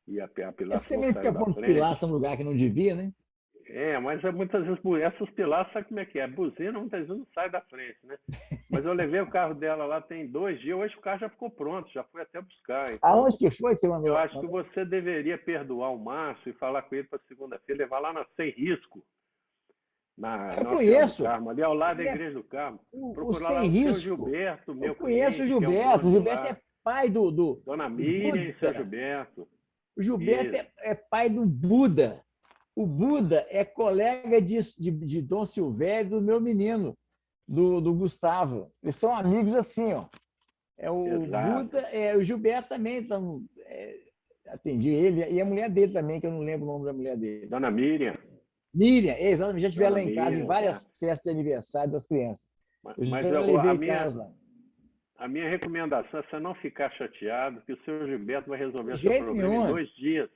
e a pilastra você também fica pondo pilastra no lugar que não devia, né? Mas muitas vezes essas pilastras, sabe como é que é? A buzina muitas vezes não sai da frente, né? Mas eu levei o carro dela lá tem 2 dias, hoje o carro já ficou pronto, já fui até buscar. Então, aonde que foi que você mandou? Eu acho que você deveria perdoar o Márcio e falar com ele para segunda-feira, levar lá na Sem Risco, eu conheço. Carmo, ali ao lado da Igreja do Carmo. Procurar lá o seu Gilberto, meu eu conheço o Gilberto. O Gilberto é pai do Dona Miriam e seu Gilberto. O Gilberto é pai do Buda. O Buda é colega de Dom Silvério, do meu menino, do Gustavo. Eles são amigos assim, ó. Buda, o Gilberto também, então, atendi ele, e a mulher dele também, que eu não lembro o nome da mulher dele. Dona Miriam. Miriam, exatamente, já estiveram lá em casa, em várias festas de aniversário das crianças. A minha recomendação é você não ficar chateado, que o seu Gilberto vai resolver seu problema em 2 dias.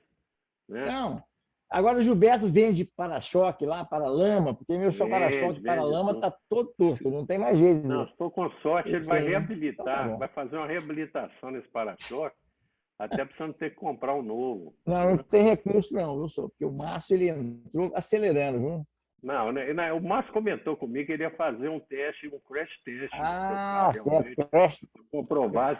Né? Não. Agora o Gilberto vende para-choque lá, para-lama, porque meu para-choque para-lama está todo torto, não tem mais jeito. Não, estou com sorte, ele vai reabilitar, então vai fazer uma reabilitação nesse para-choque, até para você não ter que comprar um novo. Não tem recurso não, viu, senhor? Porque o Márcio ele entrou acelerando, viu? Não, o Márcio comentou comigo que ele ia fazer um teste, um crash test. Certo, crash. Comprovar